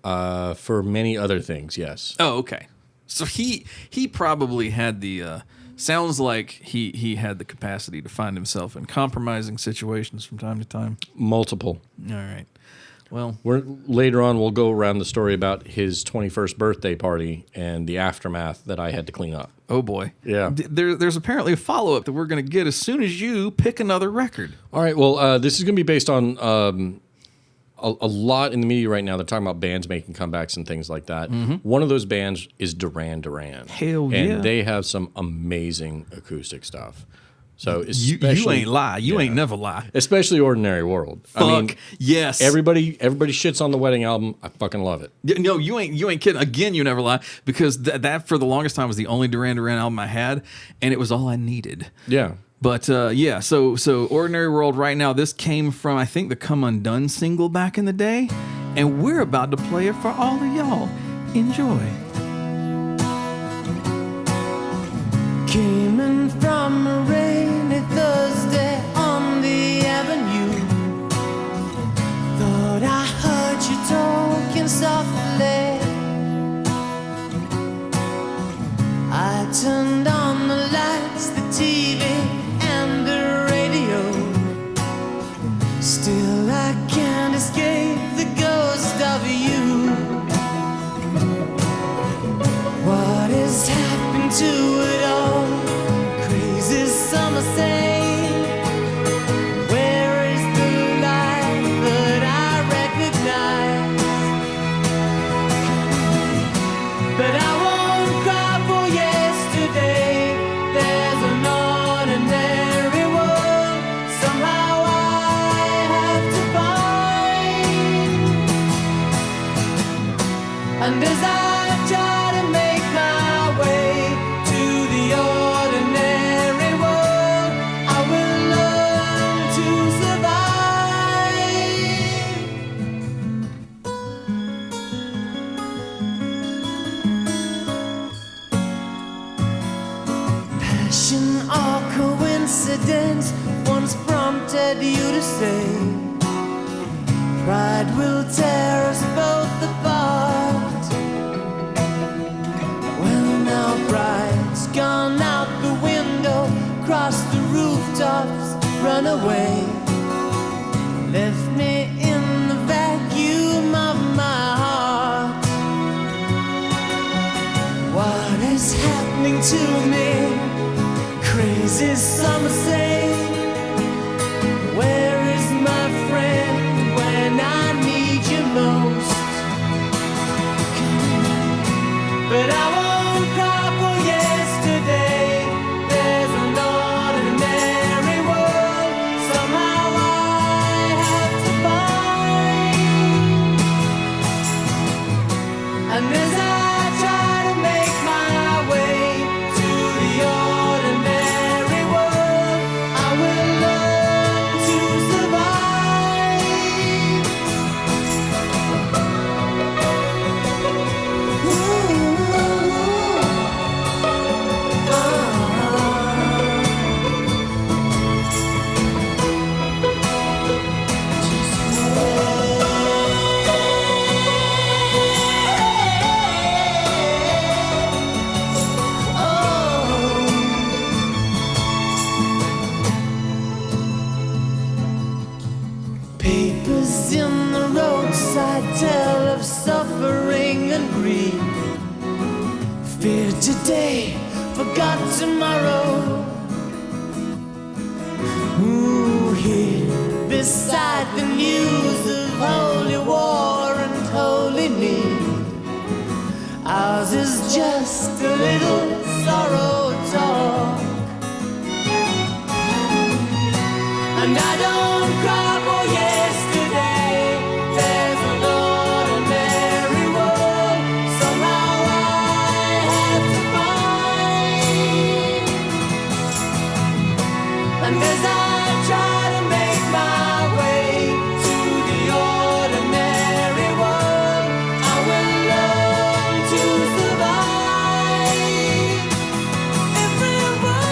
[SPEAKER 6] For many other things, yes.
[SPEAKER 1] Oh, okay. So he probably had the. Sounds like he had the capacity to find himself in compromising situations from time to time.
[SPEAKER 6] Multiple.
[SPEAKER 1] All right. Well,
[SPEAKER 6] Later on, we'll go around the story about his 21st birthday party and the aftermath that I had to clean up.
[SPEAKER 1] oh boy.
[SPEAKER 6] Yeah.
[SPEAKER 1] There's apparently a follow-up that we're going to get as soon as you pick another record.
[SPEAKER 6] All right. Well, this is going to be based on a lot in the media right now. They're talking about bands making comebacks and things like that. One of those bands is Duran Duran.
[SPEAKER 1] Hell yeah.
[SPEAKER 6] And they have some amazing acoustic stuff. So
[SPEAKER 1] You ain't lie. You ain't never lie.
[SPEAKER 6] Especially Ordinary World.
[SPEAKER 1] Fuck yes.
[SPEAKER 6] Everybody shits on the Wedding album. I fucking love it.
[SPEAKER 1] No, you ain't kidding. Again, you never lie, because that for the longest time was the only Duran Duran album I had, and it was all I needed.
[SPEAKER 6] Yeah.
[SPEAKER 1] But yeah, so Ordinary World right now, this came from, I think, the Come Undone single back in the day, and we're about to play it for all of y'all. Enjoy.
[SPEAKER 2] Came in from a rainy Thursday on the avenue. Thought I heard you talking softly. I turned on the lights, the TV, and the radio. Still I can't escape the ghost of you. What has happened to it all? Crazy summer say. Where is the light that I recognize? But I won't cry for yesterday. There's an ordinary world somehow I have to find. And as I try to make my way to the ordinary world, I will learn to survive. Passion or coincidence once prompted you to say, pride will tear us both apart. Well, now pride's gone out the window, crossed the rooftops, run away, left me in the vacuum of my heart. What is happening to me? Crazy summer say. Where is my friend when I need you most? But I won't cry for yesterday. There's an ordinary world somehow I have to find. And as I try to make my way to the ordinary world, I will learn to survive. Papers in the roadside tell of suffering and grief. Fear today, forgot tomorrow. Ooh, here beside the news of holy war and holy need, ours is just a little sorrow talk. And I don't cry for yesterday. There's an ordinary world somehow I have to find. And as I try to make my way to the ordinary world, I will learn to survive. Everyone.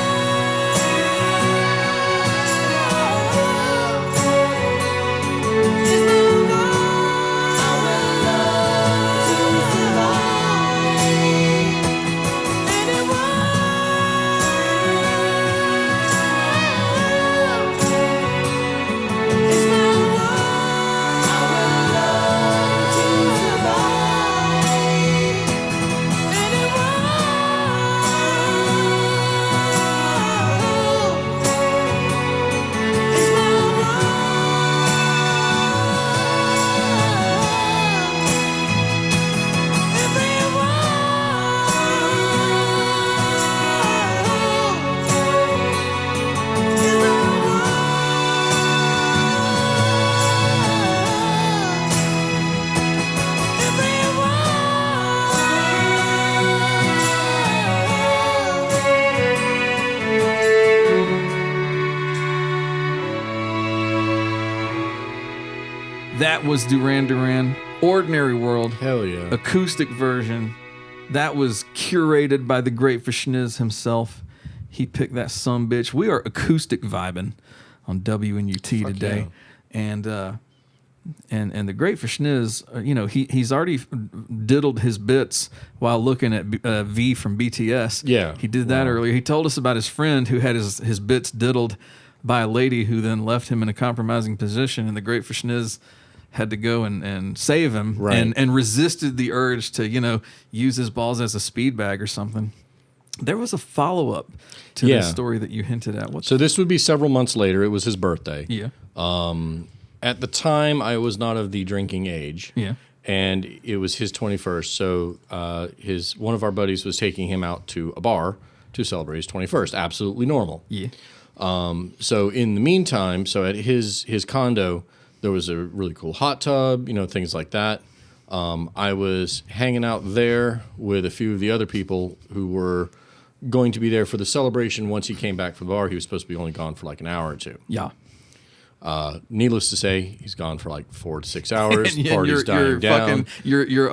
[SPEAKER 1] That was Duran Duran, Ordinary World,
[SPEAKER 6] Hell yeah.
[SPEAKER 1] acoustic version. That was curated by the great Fishniz himself. He picked that sumbitch. We are acoustic vibing on WNUT today.
[SPEAKER 6] Yeah.
[SPEAKER 1] And the great Fishniz, he's already diddled his bits while looking at V from BTS.
[SPEAKER 6] Yeah.
[SPEAKER 1] He did that earlier. He told us about his friend who had his bits diddled by a lady who then left him in a compromising position, and the great Fishniz had to go and save him,
[SPEAKER 6] Right.
[SPEAKER 1] and resisted the urge to, use his balls as a speed bag or something. There was a follow-up to this story that you hinted at.
[SPEAKER 6] So this would be several months later. It was his birthday.
[SPEAKER 1] Yeah.
[SPEAKER 6] At the time, I was not of the drinking age.
[SPEAKER 1] Yeah.
[SPEAKER 6] And it was his 21st. So one of our buddies was taking him out to a bar to celebrate his 21st. Absolutely normal.
[SPEAKER 1] Yeah.
[SPEAKER 6] So in the meantime, at his condo, there was a really cool hot tub, things like that. I was hanging out there with a few of the other people who were going to be there for the celebration. Once he came back from the bar, he was supposed to be only gone for like an hour or two.
[SPEAKER 1] Yeah.
[SPEAKER 6] Needless to say, he's gone for like 4 to 6 hours.
[SPEAKER 1] And
[SPEAKER 6] Party's dying down.
[SPEAKER 1] Your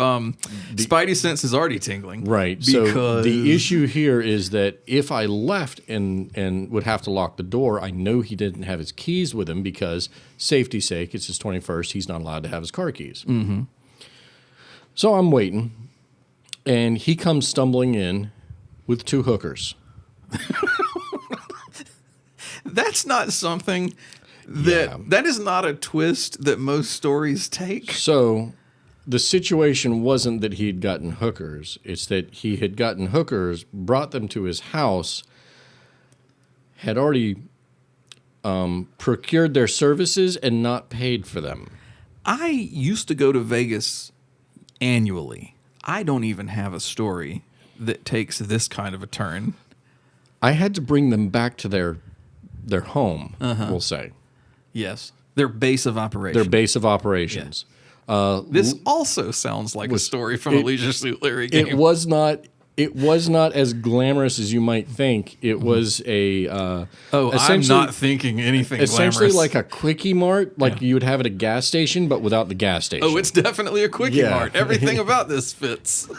[SPEAKER 1] spidey sense is already tingling.
[SPEAKER 6] Right.
[SPEAKER 1] Because
[SPEAKER 6] So the issue here is that if I left and would have to lock the door, I know he didn't have his keys with him because safety's sake, it's his 21st. He's not allowed to have his car keys.
[SPEAKER 1] Mm-hmm.
[SPEAKER 6] So I'm waiting, and he comes stumbling in with 2 hookers.
[SPEAKER 1] That's not something that is not a twist that most stories take.
[SPEAKER 6] So the situation wasn't that he'd gotten hookers. It's that he had gotten hookers, brought them to his house, had already procured their services and not paid for them.
[SPEAKER 1] I used to go to Vegas annually. I don't even have a story that takes this kind of a turn.
[SPEAKER 6] I had to bring them back to their home, we'll say.
[SPEAKER 1] Yes. Their base of operation.
[SPEAKER 6] Their base of operations.
[SPEAKER 1] This also sounds like a story from a Leisure Suit Larry game.
[SPEAKER 6] It was not as glamorous as you might think. It was a
[SPEAKER 1] I'm not thinking anything
[SPEAKER 6] essentially
[SPEAKER 1] glamorous.
[SPEAKER 6] like a quickie mart, like you would have at a gas station, but without the gas station.
[SPEAKER 1] Oh, it's definitely a quickie
[SPEAKER 6] Yeah.
[SPEAKER 1] mart. Everything about this fits.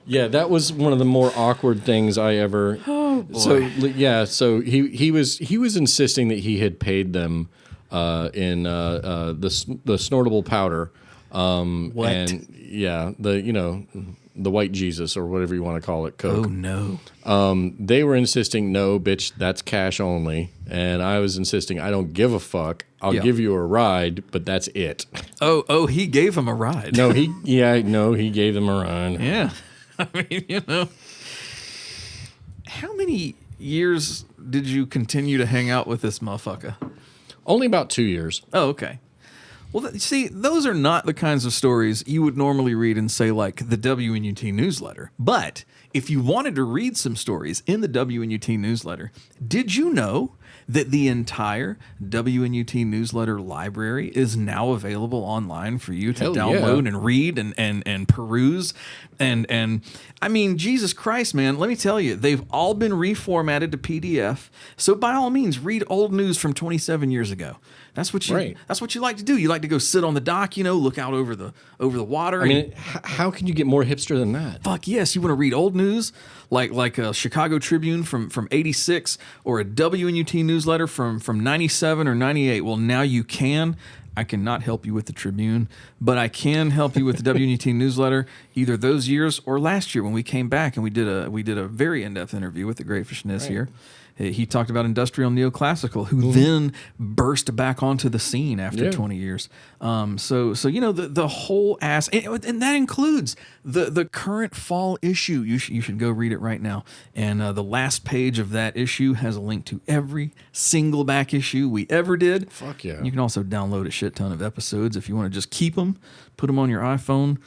[SPEAKER 6] Yeah, that was one of the more awkward things I ever.
[SPEAKER 1] Oh boy.
[SPEAKER 6] So he was insisting that he had paid them in the snortable powder.
[SPEAKER 1] What?
[SPEAKER 6] And yeah, the white Jesus or whatever you want to call it, Coke.
[SPEAKER 1] Oh no.
[SPEAKER 6] They were insisting, no, bitch, that's cash only. And I was insisting, I don't give a fuck. I'll give you a ride, but that's it.
[SPEAKER 1] Oh, he gave him a ride.
[SPEAKER 6] No, he gave them a ride.
[SPEAKER 1] Yeah. I mean, How many years did you continue to hang out with this motherfucker?
[SPEAKER 6] Only about 2 years.
[SPEAKER 1] Oh, okay. Well, see, those are not the kinds of stories you would normally read in, say, like the WNUT newsletter. But if you wanted to read some stories in the WNUT newsletter, did you know that the entire WNUT newsletter library is now available online for you to download and read and peruse? And I mean, Jesus Christ, man, let me tell you, they've all been reformatted to PDF. So by all means, read old news from 27 years ago. That's what you like to do. You like to go sit on the dock, look out over the water.
[SPEAKER 6] I mean, how can you get more hipster than that?
[SPEAKER 1] Fuck yes, you want to read old news like a Chicago Tribune from 86 or a WNUT newsletter from 97 or 98. Well, now you can. I cannot help you with the Tribune, but I can help you with the WNUT newsletter either those years or last year when we came back and we did a very in-depth interview with the great Fishniz here. He talked about industrial neoclassical, who then burst back onto the scene after 20 years. So the whole and that includes the current fall issue. You should go read it right now. And the last page of that issue has a link to every single back issue we ever did.
[SPEAKER 6] Fuck yeah!
[SPEAKER 1] You can also download a shit ton of episodes if you want to just keep them, put them on your iPhone.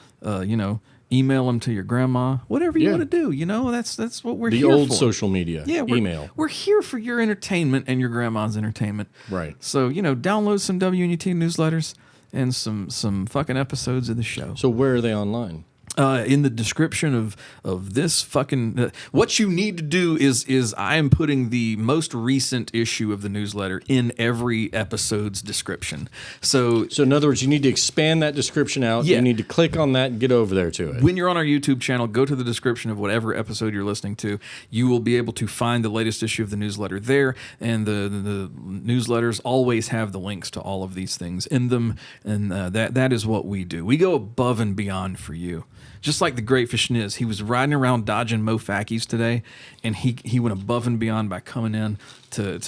[SPEAKER 1] Email them to your grandma, whatever you want to do. That's what we're here for.
[SPEAKER 6] The old social media, email.
[SPEAKER 1] We're here for your entertainment and your grandma's entertainment.
[SPEAKER 6] Right.
[SPEAKER 1] So, download some WNUT newsletters and some fucking episodes of the show.
[SPEAKER 6] So where are they online?
[SPEAKER 1] In the description of this fucking, what you need to do is I am putting the most recent issue of the newsletter in every episode's description. So
[SPEAKER 6] in other words, you need to expand that description out.
[SPEAKER 1] Yeah.
[SPEAKER 6] You need to click on that and get over there to it.
[SPEAKER 1] when you're on our YouTube channel, go to the description of whatever episode you're listening to. You will be able to find the latest issue of the newsletter there, and the newsletters always have the links to all of these things in them, and that is what we do. We go above and beyond for you. Just like the Great Fish Niz, he was riding around dodging mofackies today, and he went above and beyond by coming in to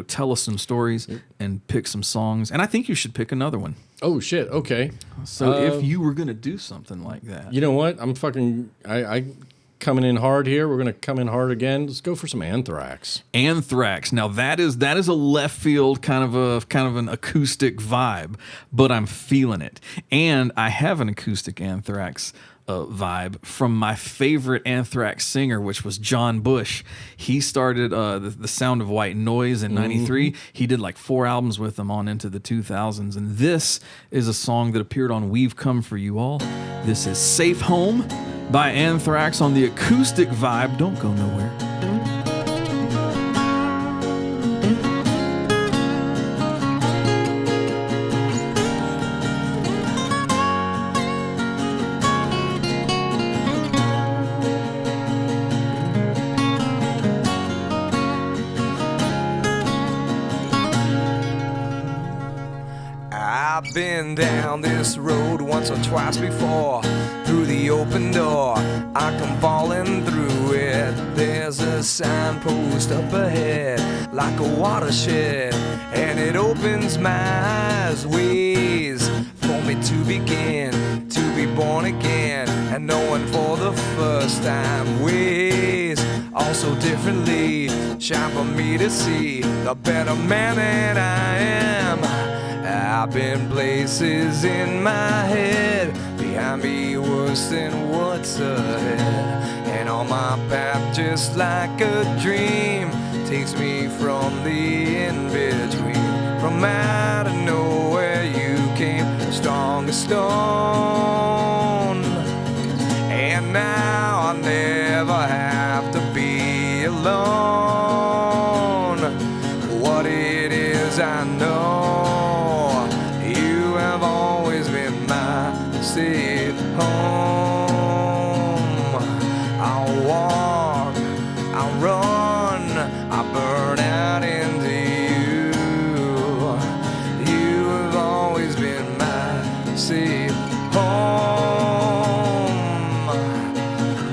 [SPEAKER 1] tell us some stories and pick some songs. And I think you should pick another one.
[SPEAKER 6] Oh shit! Okay.
[SPEAKER 1] So if you were gonna do something like that,
[SPEAKER 6] You know what? I coming in hard here. We're gonna come in hard again. Let's go for some Anthrax.
[SPEAKER 1] Anthrax. Now that is a left field kind of an acoustic vibe, but I'm feeling it. And I have an acoustic Anthrax vibe from my favorite Anthrax singer, which was John Bush. He started the Sound of White Noise in '93. He did like 4 albums with them on into the 2000s, and this is a song that appeared on We've Come For You All. This is Safe Home by Anthrax on the acoustic vibe. Don't go nowhere.
[SPEAKER 2] I've been down this road once or twice before. Through the open door, I come falling through it. There's a signpost up ahead, like a watershed, and it opens my eyes, ways for me to begin, to be born again, and knowing for the first time ways also differently, shine for me to see the better man that I am. I've been places in my head, behind me worse than what's ahead, and on my path just like a dream takes me from the in-between. From out of nowhere you came, strong as stone, and now I'll never have to be alone. What it is I know, safe home. I'll walk, I'll run, I'll burn out into you. You have always been my safe home.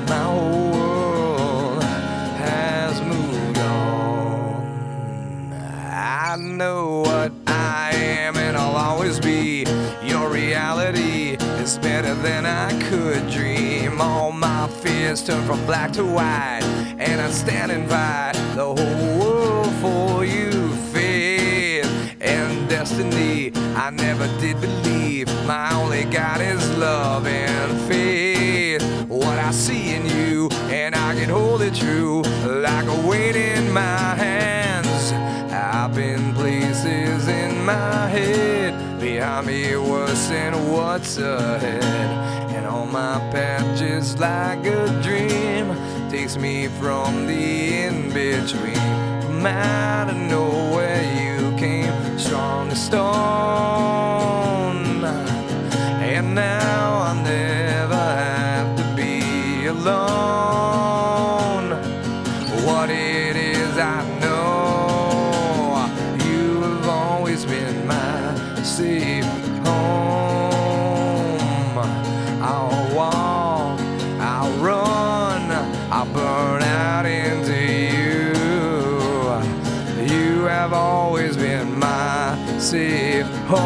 [SPEAKER 2] My whole world has moved on. I know what I am and I'll always be. Your reality is better than I could dream. All my fears turn from black to white, and I'm standing by the whole world for you. Faith and destiny, I never did believe. My only God is love and faith. What I see in you, and I can hold it true like a weight in my hands. I've been places in my head, behind me worse than what's ahead, and on my path just like a dream takes me from the in-between. From out of nowhere you came, strong as stone, and now I'll never have to be alone. What it is I know, you have always been my safe home. I'll walk, I'll run, I'll burn out into you. You have always been my safe home.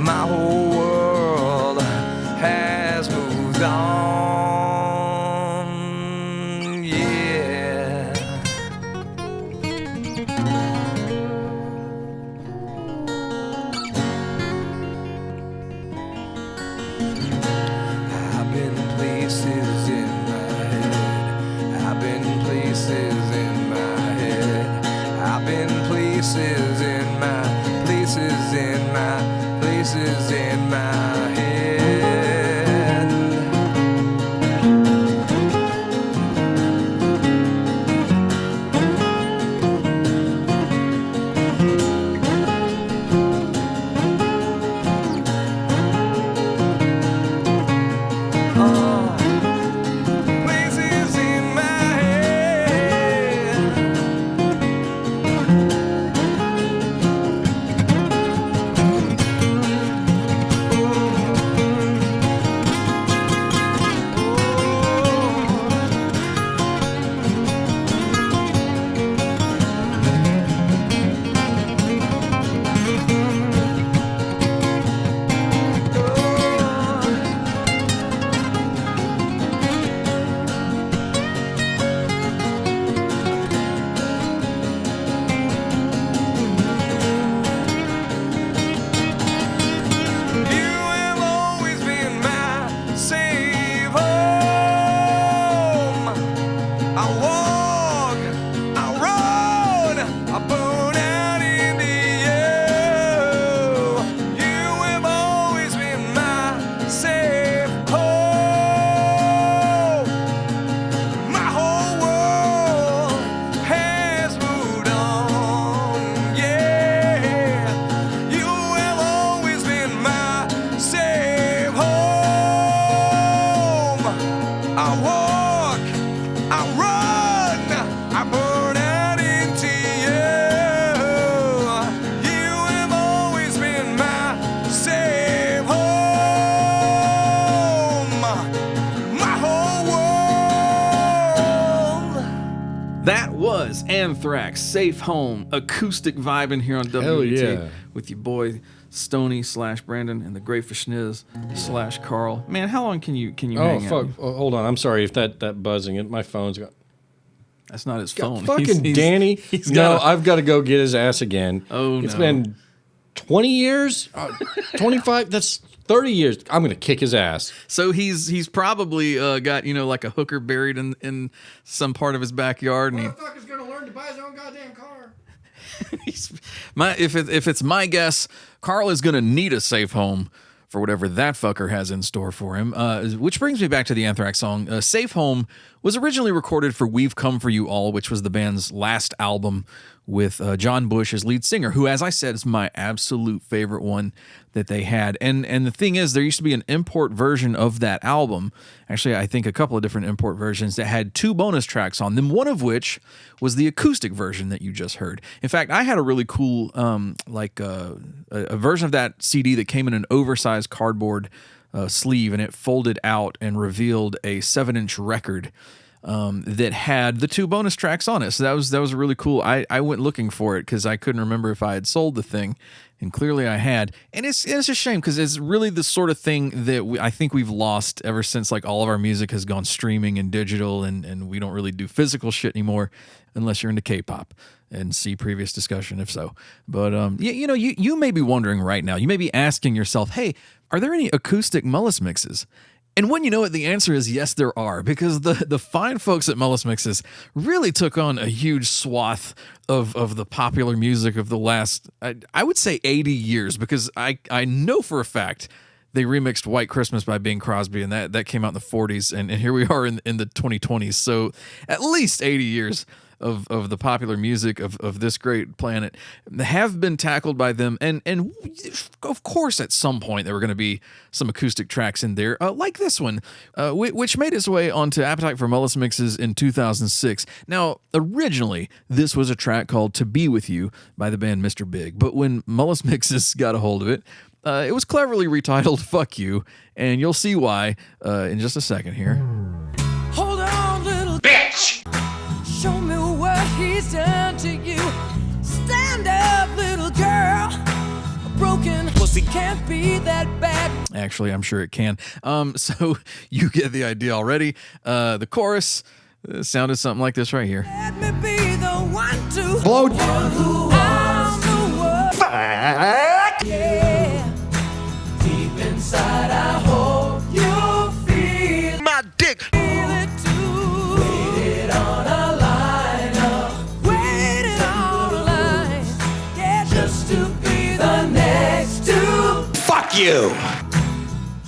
[SPEAKER 2] My whole world has moved on. Yeah. I've been places in my head. I've been places in my head. I've been places in my places in my places in my head.
[SPEAKER 1] That was Anthrax, Safe Home, acoustic vibing here on WNUT
[SPEAKER 6] Hell yeah.
[SPEAKER 1] with your boy Stoney / Brandon and the Great for Schniz / Carl. Man, how long can you
[SPEAKER 6] Oh,
[SPEAKER 1] hang
[SPEAKER 6] fuck.
[SPEAKER 1] out?
[SPEAKER 6] Oh, hold on. I'm sorry if that buzzing. My phone's got...
[SPEAKER 1] That's not his phone.
[SPEAKER 6] Fucking Danny. I've got to go get his ass again.
[SPEAKER 1] Oh,
[SPEAKER 6] It's
[SPEAKER 1] no.
[SPEAKER 6] been 20 years? 25? That's 30 years. I'm going to kick his ass.
[SPEAKER 1] So he's probably got, like a hooker buried in some part of his backyard. And
[SPEAKER 6] Motherfucker's going to learn to buy his own goddamn car.
[SPEAKER 1] if it's my guess, Carl is going to need a safe home for whatever that fucker has in store for him. Which brings me back to the Anthrax song. Safe Home was originally recorded for We've Come For You All, which was the band's last album with John Bush as lead singer, who, as I said, is my absolute favorite one that they had. And the thing is, there used to be an import version of that album. Actually, I think a couple of different import versions that had 2 bonus tracks on them, one of which was the acoustic version that you just heard. In fact, I had a really cool, a version of that CD that came in an oversized cardboard sleeve, and it folded out and revealed a 7-inch record that had the 2 bonus tracks on it. So that was really cool. I went looking for it because I couldn't remember if I had sold the thing, and clearly I had. And it's a shame because it's really the sort of thing that I think we've lost ever since all of our music has gone streaming and digital, and we don't really do physical shit anymore unless you're into K-pop. And see previous discussion if so. But you may be wondering right now, you may be asking yourself, hey, are there any acoustic Mullis mixes? And when you know it, the answer is yes, there are, because the fine folks at Mullis Mixes really took on a huge swath of the popular music of the last, I would say 80 years, because I know for a fact they remixed White Christmas by Bing Crosby, and that came out in the 40s, and here we are in the 2020s. So at least 80 years of the popular music of this great planet have been tackled by them, and of course at some point there were going to be some acoustic tracks in there, like this one, which made its way onto Appetite for Mullis Mixes in 2006. Now, originally this was a track called To Be With You by the band Mr. Big, but when Mullis Mixes got a hold of it, it was cleverly retitled Fuck You, and you'll see why in just a second here.
[SPEAKER 2] Hold on, little bitch. Show me what he's done to you. Stand up, little girl. A broken pussy can't be that bad.
[SPEAKER 1] Actually, I'm sure it can. So you get the idea already. The chorus sounded something like this right here.
[SPEAKER 2] Let me be the one to
[SPEAKER 6] Blow.
[SPEAKER 2] who I'm the one.
[SPEAKER 6] Fuck.
[SPEAKER 2] Yeah. Deep inside, I hope you feel
[SPEAKER 7] My dick.
[SPEAKER 2] Feel it too. Waited on a lineup. Waited on a line. Yeah, just to be the next to.
[SPEAKER 7] Fuck you.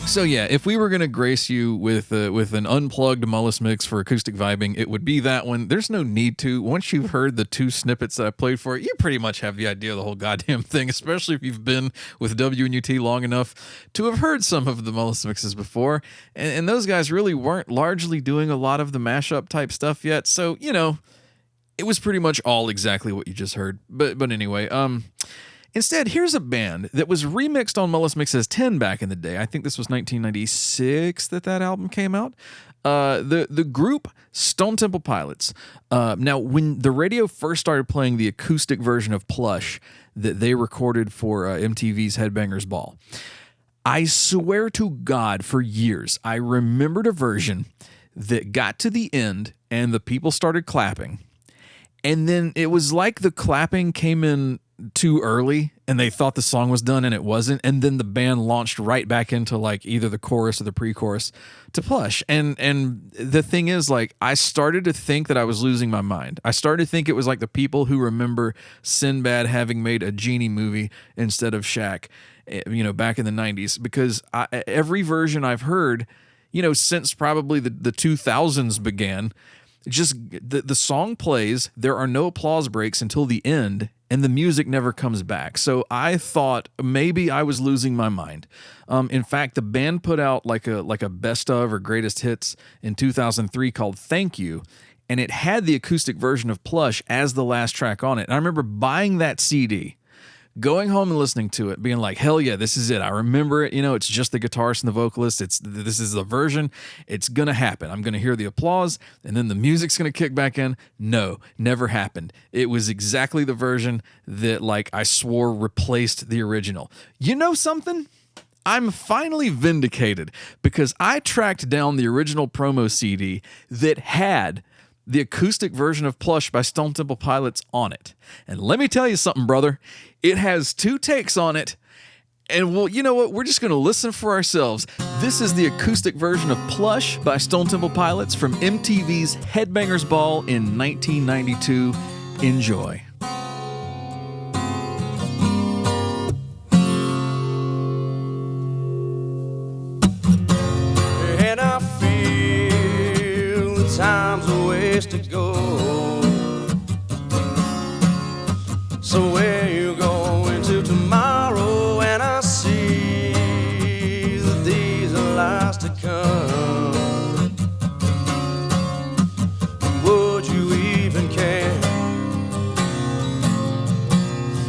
[SPEAKER 1] So yeah, if we were going to grace you with an unplugged Mullis mix for acoustic vibing, it would be that one. There's no need to. Once you've heard the 2 snippets that I played for it, you pretty much have the idea of the whole goddamn thing, especially if you've been with WNUT long enough to have heard some of the Mullis mixes before. And those guys really weren't largely doing a lot of the mashup type stuff yet. So, it was pretty much all exactly what you just heard. But anyway, instead, here's a band that was remixed on Mullis Mixes 10 back in the day. I think this was 1996 that album came out. The group Stone Temple Pilots. Now, when the radio first started playing the acoustic version of Plush that they recorded for MTV's Headbangers Ball, I swear to God, for years, I remembered a version that got to the end and the people started clapping. And then it was like the clapping came in too early and they thought the song was done and it wasn't, and then the band launched right back into either the chorus or the pre-chorus to Plush. And the thing is, I started to think that I was losing my mind. I started to think it was like the people who remember Sinbad having made a genie movie instead of Shaq, back in the 90s, because every version I've heard, since probably the 2000s began, just the song plays, there are no applause breaks until the end, and the music never comes back. So I thought maybe I was losing my mind. In fact, the band put out like a best of or greatest hits in 2003 called Thank You, and it had the acoustic version of Plush as the last track on it. And I remember buying that CD, going home and listening to it, being like, hell yeah, this is it. I remember it. You know, it's just the guitarist and the vocalist. This is the version. It's going to happen. I'm going to hear the applause and then the music's going to kick back in. No, never happened. It was exactly the version that, like, I swore replaced the original. You know something? I'm finally vindicated because I tracked down the original promo CD that had the acoustic version of Plush by Stone Temple Pilots on it. And let me tell you something, brother. It has 2 takes on it. And well, you know what? We're just going to listen for ourselves. This is the acoustic version of Plush by Stone Temple Pilots from MTV's Headbangers Ball in 1992. Enjoy.
[SPEAKER 2] And I feel the time's a ways to go. So where you going to tomorrow? And I see that these are lies to come. Would you even care?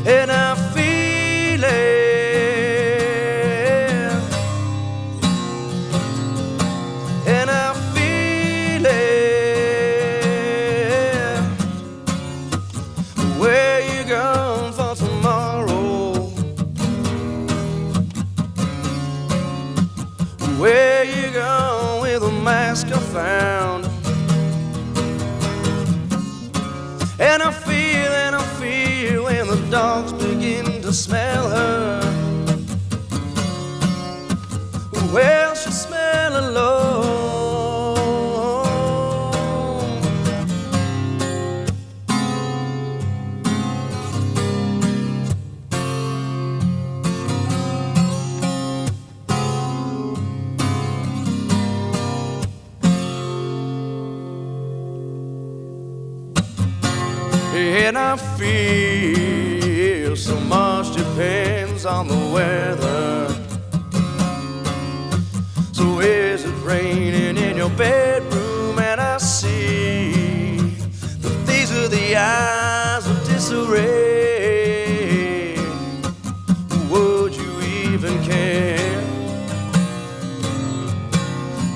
[SPEAKER 2] And I feel it. And I feel it. Where you going for tomorrow? Where you going with a mask I found? And I feel when the dogs begin to smell her. Well, she smell alone. And I feel so much depends on the weather. So is it raining in your bedroom? And I see that these are the eyes of disarray. Would you even care?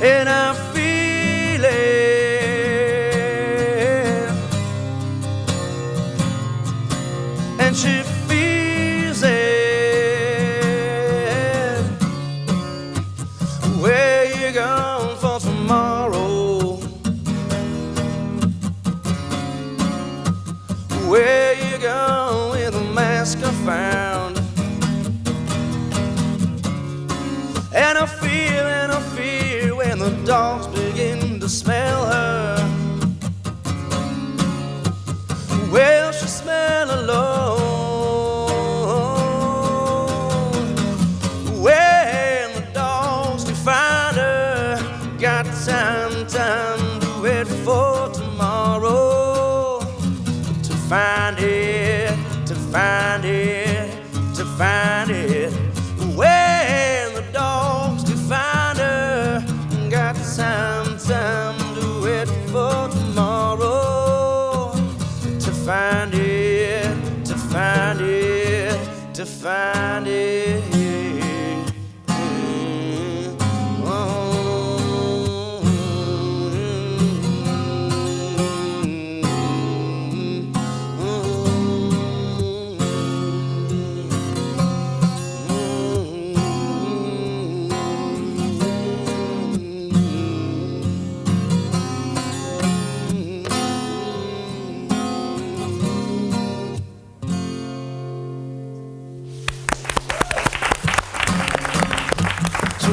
[SPEAKER 2] And I feel it. And she feels it. Where you going for tomorrow? Where you going with a mask I found? And I feel when the dogs begin to smell her. Well, she smell alone. When the dogs can find her, got time to wait for tomorrow. To find it, to find it, to find it. When the dogs can find her, got time to wait for tomorrow. To find it, to find it, to find it.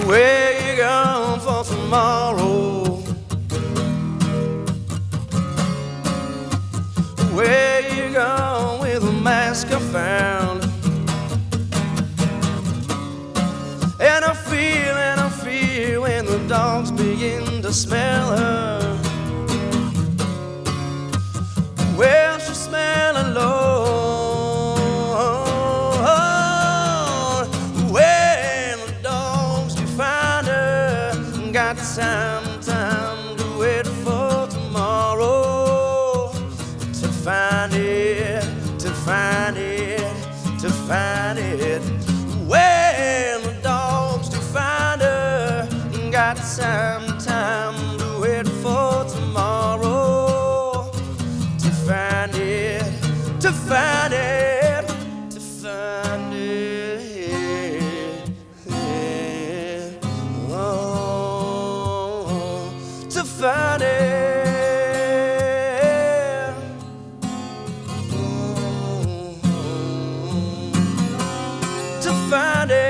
[SPEAKER 2] Where you going for tomorrow? Where you going with a mask I found? And I feel when the dogs begin to smell her. Well, she smell alone. Got time to wait for tomorrow. To find it, to find it, to to find it. Well, the dogs to find her got some time to wait for tomorrow to find it, to find it, to find it. Oh, to find it. To find it.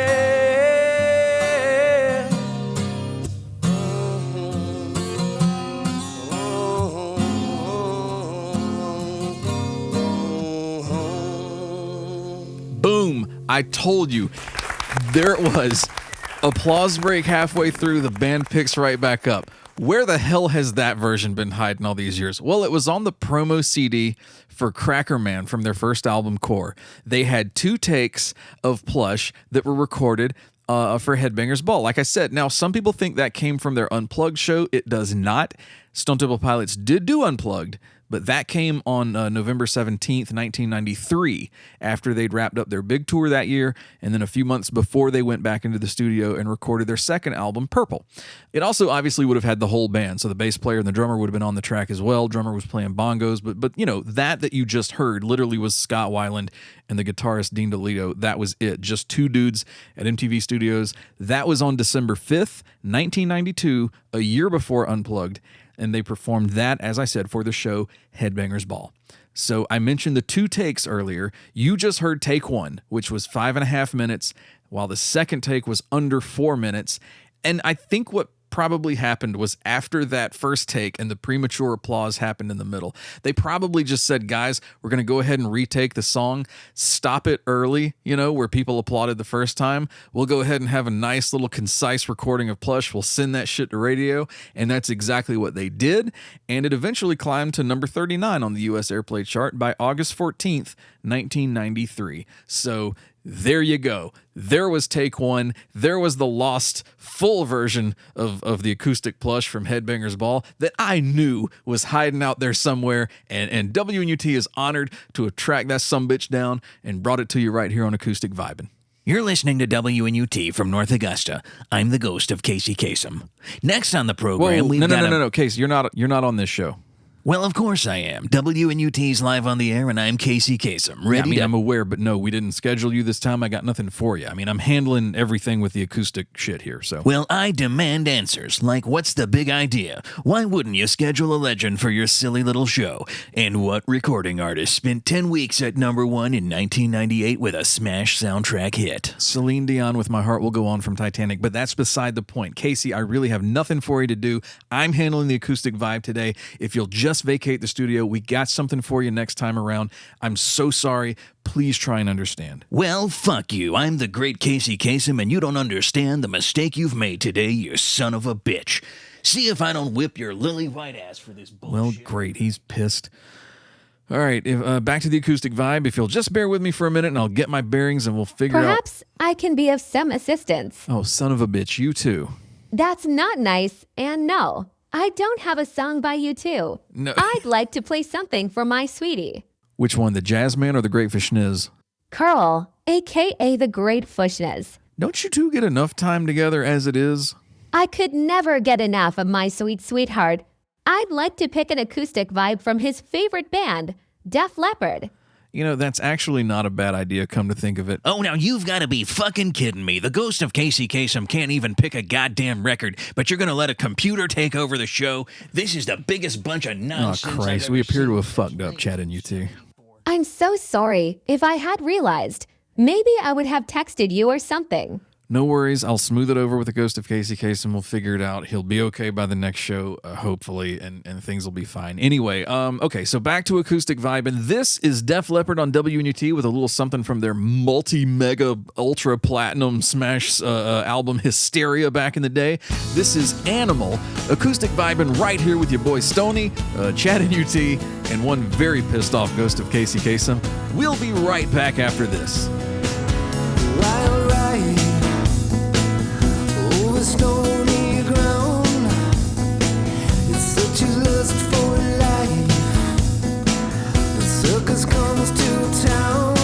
[SPEAKER 1] Boom. I told you. There it was. Applause break halfway through. The band picks right back up. Where the hell has that version been hiding all these years? Well, it was on the promo CD for Cracker Man from their first album, Core. They had 2 takes of Plush that were recorded for Headbangers Ball. Like I said, now some people think that came from their Unplugged show. It does not. Stone Temple Pilots did do Unplugged, but that came on November 17th, 1993, after they'd wrapped up their big tour that year, and then a few months before they went back into the studio and recorded their second album, Purple. It also obviously would have had the whole band, so the bass player and the drummer would have been on the track as well. Drummer was playing bongos, but you know, that you just heard literally was Scott Weiland and the guitarist Dean DeLito. That was it. Just 2 dudes at MTV Studios. That was on December 5th, 1992, a year before Unplugged. And they performed that, as I said, for the show Headbangers Ball. So I mentioned the 2 takes earlier. You just heard take 1, which was 5.5 minutes, while the second take was under 4 minutes. And I think what probably happened was after that first take and the premature applause happened in the middle, they probably just said, guys, we're going to go ahead and retake the song, stop it early, you know, where people applauded the first time. We'll go ahead and have a nice little concise recording of Plush. We'll send that shit to radio. And that's exactly what they did. And it eventually climbed to number 39 on the US Airplay chart by August 14th, 1993. So there you go. There was take 1. There was the lost full version of the acoustic Plush from Headbangers Ball that I knew was hiding out there somewhere. And WNUT is honored to have tracked that sumbitch down and brought it to you right here on Acoustic Vibin'.
[SPEAKER 8] You're listening to WNUT from North Augusta. I'm the ghost of Casey Kasem. Next on the program, we've got
[SPEAKER 1] no, Casey, you're not on this show.
[SPEAKER 8] Well, of course I am. WNUT's live on the air, and I'm Casey Kasem. Ready
[SPEAKER 1] I'm aware, but no, we didn't schedule you this time. I got nothing for you. I mean, I'm handling everything with the acoustic shit here, so.
[SPEAKER 8] Well, I demand answers, like what's the big idea? Why wouldn't you schedule a legend for your silly little show? And what recording artist spent 10 weeks at number 1 in 1998 with a smash soundtrack hit?
[SPEAKER 1] Celine Dion with My Heart Will Go On from Titanic, but that's beside the point. Casey, I really have nothing for you to do. I'm handling the acoustic vibe today. If you'll just vacate the studio, we got something for you next time around. I'm so sorry. Please try and understand.
[SPEAKER 8] Well, fuck you. I'm the great Casey Kasem, and you don't understand the mistake you've made today, you son of a bitch. See if I don't whip your lily white ass for this bullshit.
[SPEAKER 1] Well, great. He's pissed. All right, back to the acoustic vibe. If you'll just bear with me for a minute, and I'll get my bearings, and we'll figure out...
[SPEAKER 9] Perhaps I can be of some assistance.
[SPEAKER 1] Oh, son of a bitch, you too.
[SPEAKER 9] That's not nice, and no. I don't have a song by you too.
[SPEAKER 1] No.
[SPEAKER 9] I'd like to play something for my sweetie.
[SPEAKER 1] Which one, the Jazz Man or the Great Fishniz?
[SPEAKER 9] Carl, a.k.a. the Great Fishniz.
[SPEAKER 1] Don't you two get enough time together as it is?
[SPEAKER 9] I could never get enough of my sweet sweetheart. I'd like to pick an acoustic vibe from his favorite band, Def Leppard.
[SPEAKER 1] You know, that's actually not a bad idea, come to think of it.
[SPEAKER 8] Oh, now you've got to be fucking kidding me. The ghost of Casey Kasem can't even pick a goddamn record, but you're going to let a computer take over the show? This is the biggest bunch of nonsense.
[SPEAKER 1] Oh, Christ, we appear to have fucked up, Chad and UT.
[SPEAKER 9] I'm so sorry. If I had realized, maybe I would have texted you or something.
[SPEAKER 1] No worries. I'll smooth it over with the ghost of Casey Kasem. We'll figure it out. He'll be okay by the next show, hopefully, and things will be fine. Anyway, okay, so back to Acoustic Vibe. And this is Def Leppard on WNUT with a little something from their multi-mega ultra-platinum smash album Hysteria back in the day. This is Animal. Acoustic Vibing right here with your boy Stoney, Chad and UT, and one very pissed off ghost of Casey Kasem. We'll be right back after this.
[SPEAKER 2] Stony ground, it's such a lust for life. The circus comes to town,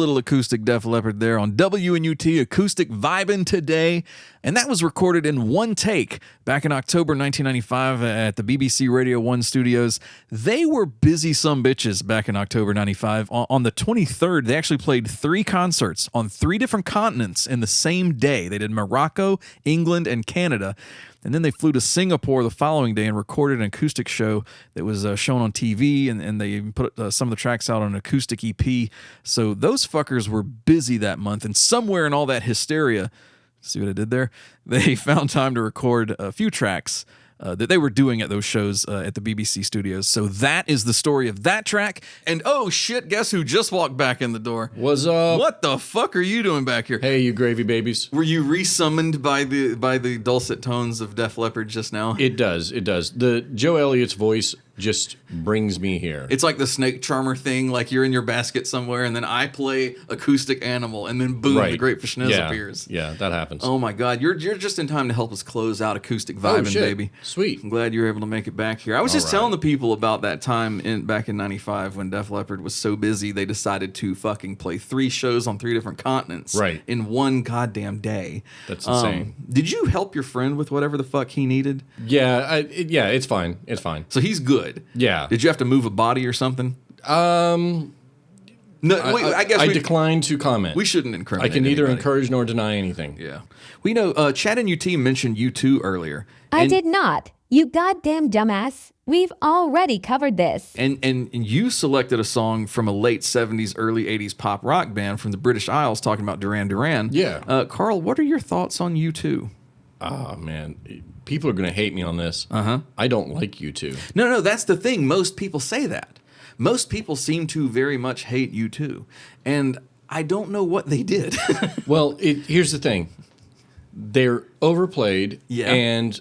[SPEAKER 1] little acoustic Def Leppard there on WNUT Acoustic Vibin' today. And that was recorded in one take back in October 1995 at the BBC Radio 1 studios. They were busy some bitches back in October 95. On the 23rd, they actually played 3 concerts on 3 different continents in the same day. They did Morocco, England, and Canada. And then they flew to Singapore the following day and recorded an acoustic show that was shown on TV, and they even put some of the tracks out on an acoustic EP. So those fuckers were busy that month, and somewhere in all that hysteria, see what I did there? They found time to record a few tracks that they were doing at those shows at the BBC studios. So that is the story of that track. And oh shit, guess who just walked back in the door?
[SPEAKER 6] What's up?
[SPEAKER 1] What the fuck are you doing back here?
[SPEAKER 6] Hey, you gravy babies.
[SPEAKER 1] Were you resummoned by the dulcet tones of Def Leppard just now?
[SPEAKER 6] It does. The Joe Elliott's voice just brings me here.
[SPEAKER 1] It's like the snake charmer thing, like you're in your basket somewhere, and then I play acoustic animal, and then boom, the Great Fishniz appears.
[SPEAKER 6] Yeah, that happens.
[SPEAKER 1] Oh my God, you're just in time to help us close out acoustic vibing, baby.
[SPEAKER 6] Sweet.
[SPEAKER 1] I'm glad you were able to make it back here. I was just telling the people about that time back in '95 when Def Leppard was so busy they decided to fucking play 3 shows on 3 different continents in one goddamn day.
[SPEAKER 6] That's insane.
[SPEAKER 1] Did you help your friend with whatever the fuck he needed?
[SPEAKER 6] Yeah, it's fine. It's fine.
[SPEAKER 1] So he's good.
[SPEAKER 6] Yeah.
[SPEAKER 1] Did you have to move a body or something? No, I guess
[SPEAKER 6] I decline to comment.
[SPEAKER 1] We shouldn't incriminate.
[SPEAKER 6] I can neither
[SPEAKER 1] anybody.
[SPEAKER 6] encourage nor deny anything.
[SPEAKER 1] Yeah. We know Chad and UT mentioned U2 earlier.
[SPEAKER 9] I did not. You goddamn dumbass. We've already covered this.
[SPEAKER 1] And you selected a song from a late 70s, early 80s pop rock band from the British Isles talking about Duran Duran.
[SPEAKER 6] Yeah.
[SPEAKER 1] Carl, what are your thoughts on U2?
[SPEAKER 6] Oh, man. People are going to hate me on this. I don't like U2.
[SPEAKER 1] No, that's the thing. Most people say that. Most people seem to very much hate U2. And I don't know what they did.
[SPEAKER 6] Well, here's the thing. They're overplayed.
[SPEAKER 1] Yeah.
[SPEAKER 6] And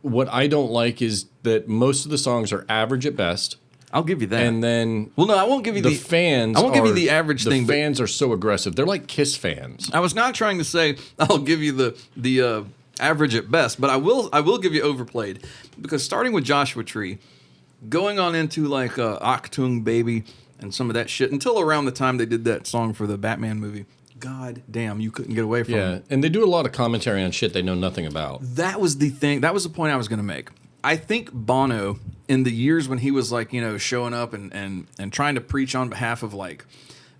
[SPEAKER 6] what I don't like is that most of the songs are average at best.
[SPEAKER 1] I'll give you that.
[SPEAKER 6] And then...
[SPEAKER 1] Well, no, I won't give you
[SPEAKER 6] the fans.
[SPEAKER 1] I won't give you the average thing.
[SPEAKER 6] The fans are so aggressive. They're like Kiss fans.
[SPEAKER 1] I was not trying to say I'll give you the average at best, but I will give you overplayed, because starting with Joshua Tree, going on into like Achtung Baby and some of that shit until around the time they did that song for the Batman movie. God damn, you couldn't get away from it.
[SPEAKER 6] And they do a lot of commentary on shit they know nothing about.
[SPEAKER 1] That was the thing. That was the point I was going to make. I think Bono, in the years when he was like, showing up and trying to preach on behalf of like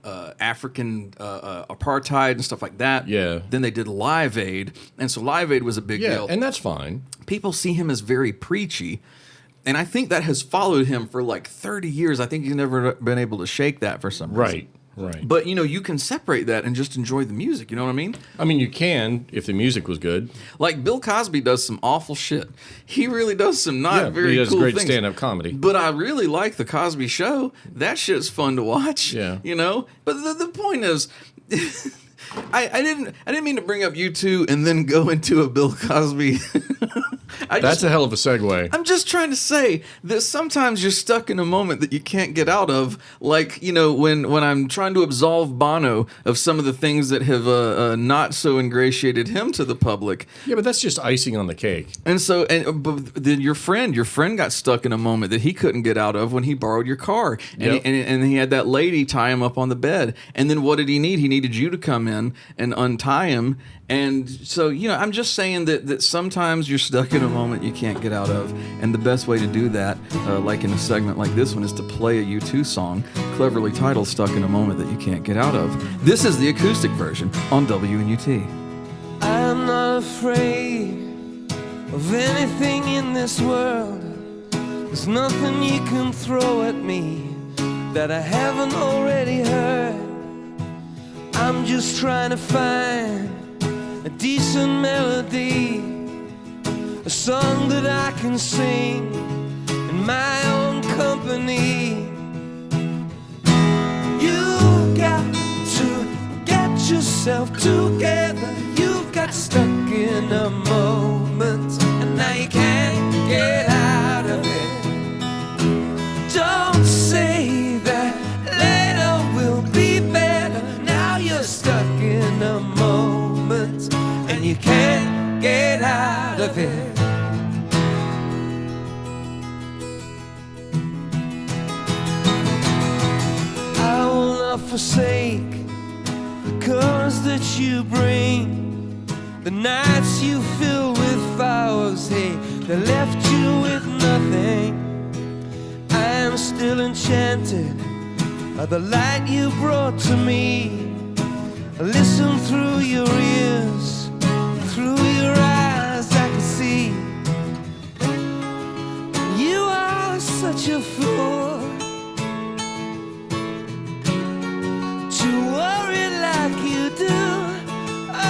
[SPEAKER 1] African apartheid and stuff like that.
[SPEAKER 6] Yeah.
[SPEAKER 1] Then they did Live Aid, and so Live Aid was a big deal.
[SPEAKER 6] And that's fine.
[SPEAKER 1] People see him as very preachy, and I think that has followed him for like 30 years. I think he's never been able to shake that for some reason.
[SPEAKER 6] Right.
[SPEAKER 1] But, you can separate that and just enjoy the music. You know what I mean?
[SPEAKER 6] I mean, you can if the music was good.
[SPEAKER 1] Like Bill Cosby does some awful shit. He really does some not very cool things.
[SPEAKER 6] He does great stand-up comedy.
[SPEAKER 1] But I really like the Cosby Show. That shit's fun to watch.
[SPEAKER 6] Yeah.
[SPEAKER 1] But the point is, I didn't mean to bring up U2 and then go into a Bill Cosby.
[SPEAKER 6] That's a hell of a segue.
[SPEAKER 1] I'm just trying to say that sometimes you're stuck in a moment that you can't get out of. Like, when I'm trying to absolve Bono of some of the things that have not so ingratiated him to the public.
[SPEAKER 6] Yeah, but that's just icing on the cake.
[SPEAKER 1] And so, but then your friend got stuck in a moment that he couldn't get out of when he borrowed your car. And he had that lady tie him up on the bed. And then what did he need? He needed you to come in and untie him. And so, I'm just saying that sometimes you're stuck in a moment you can't get out of. And the best way to do that, like in a segment like this one, is to play a U2 song, cleverly titled Stuck in a Moment That You Can't Get Out Of. This is the acoustic version on WNUT.
[SPEAKER 2] I'm not afraid of anything in this world. There's nothing you can throw at me that I haven't already heard. I'm just trying to find a decent melody, a song that I can sing in my own company. You've got to get yourself together. You've got stuck in a moment, and now you can't get out of it. Don't say that later will be better. Now you're stuck in a moment, and you can't get out of it. I will not forsake colors that you bring, the nights you fill with flowers, hey, they left you with nothing. I am still enchanted by the light you brought to me. Listen through your ears, through your eyes, I can see you are such a fool to worry like you do. Oh,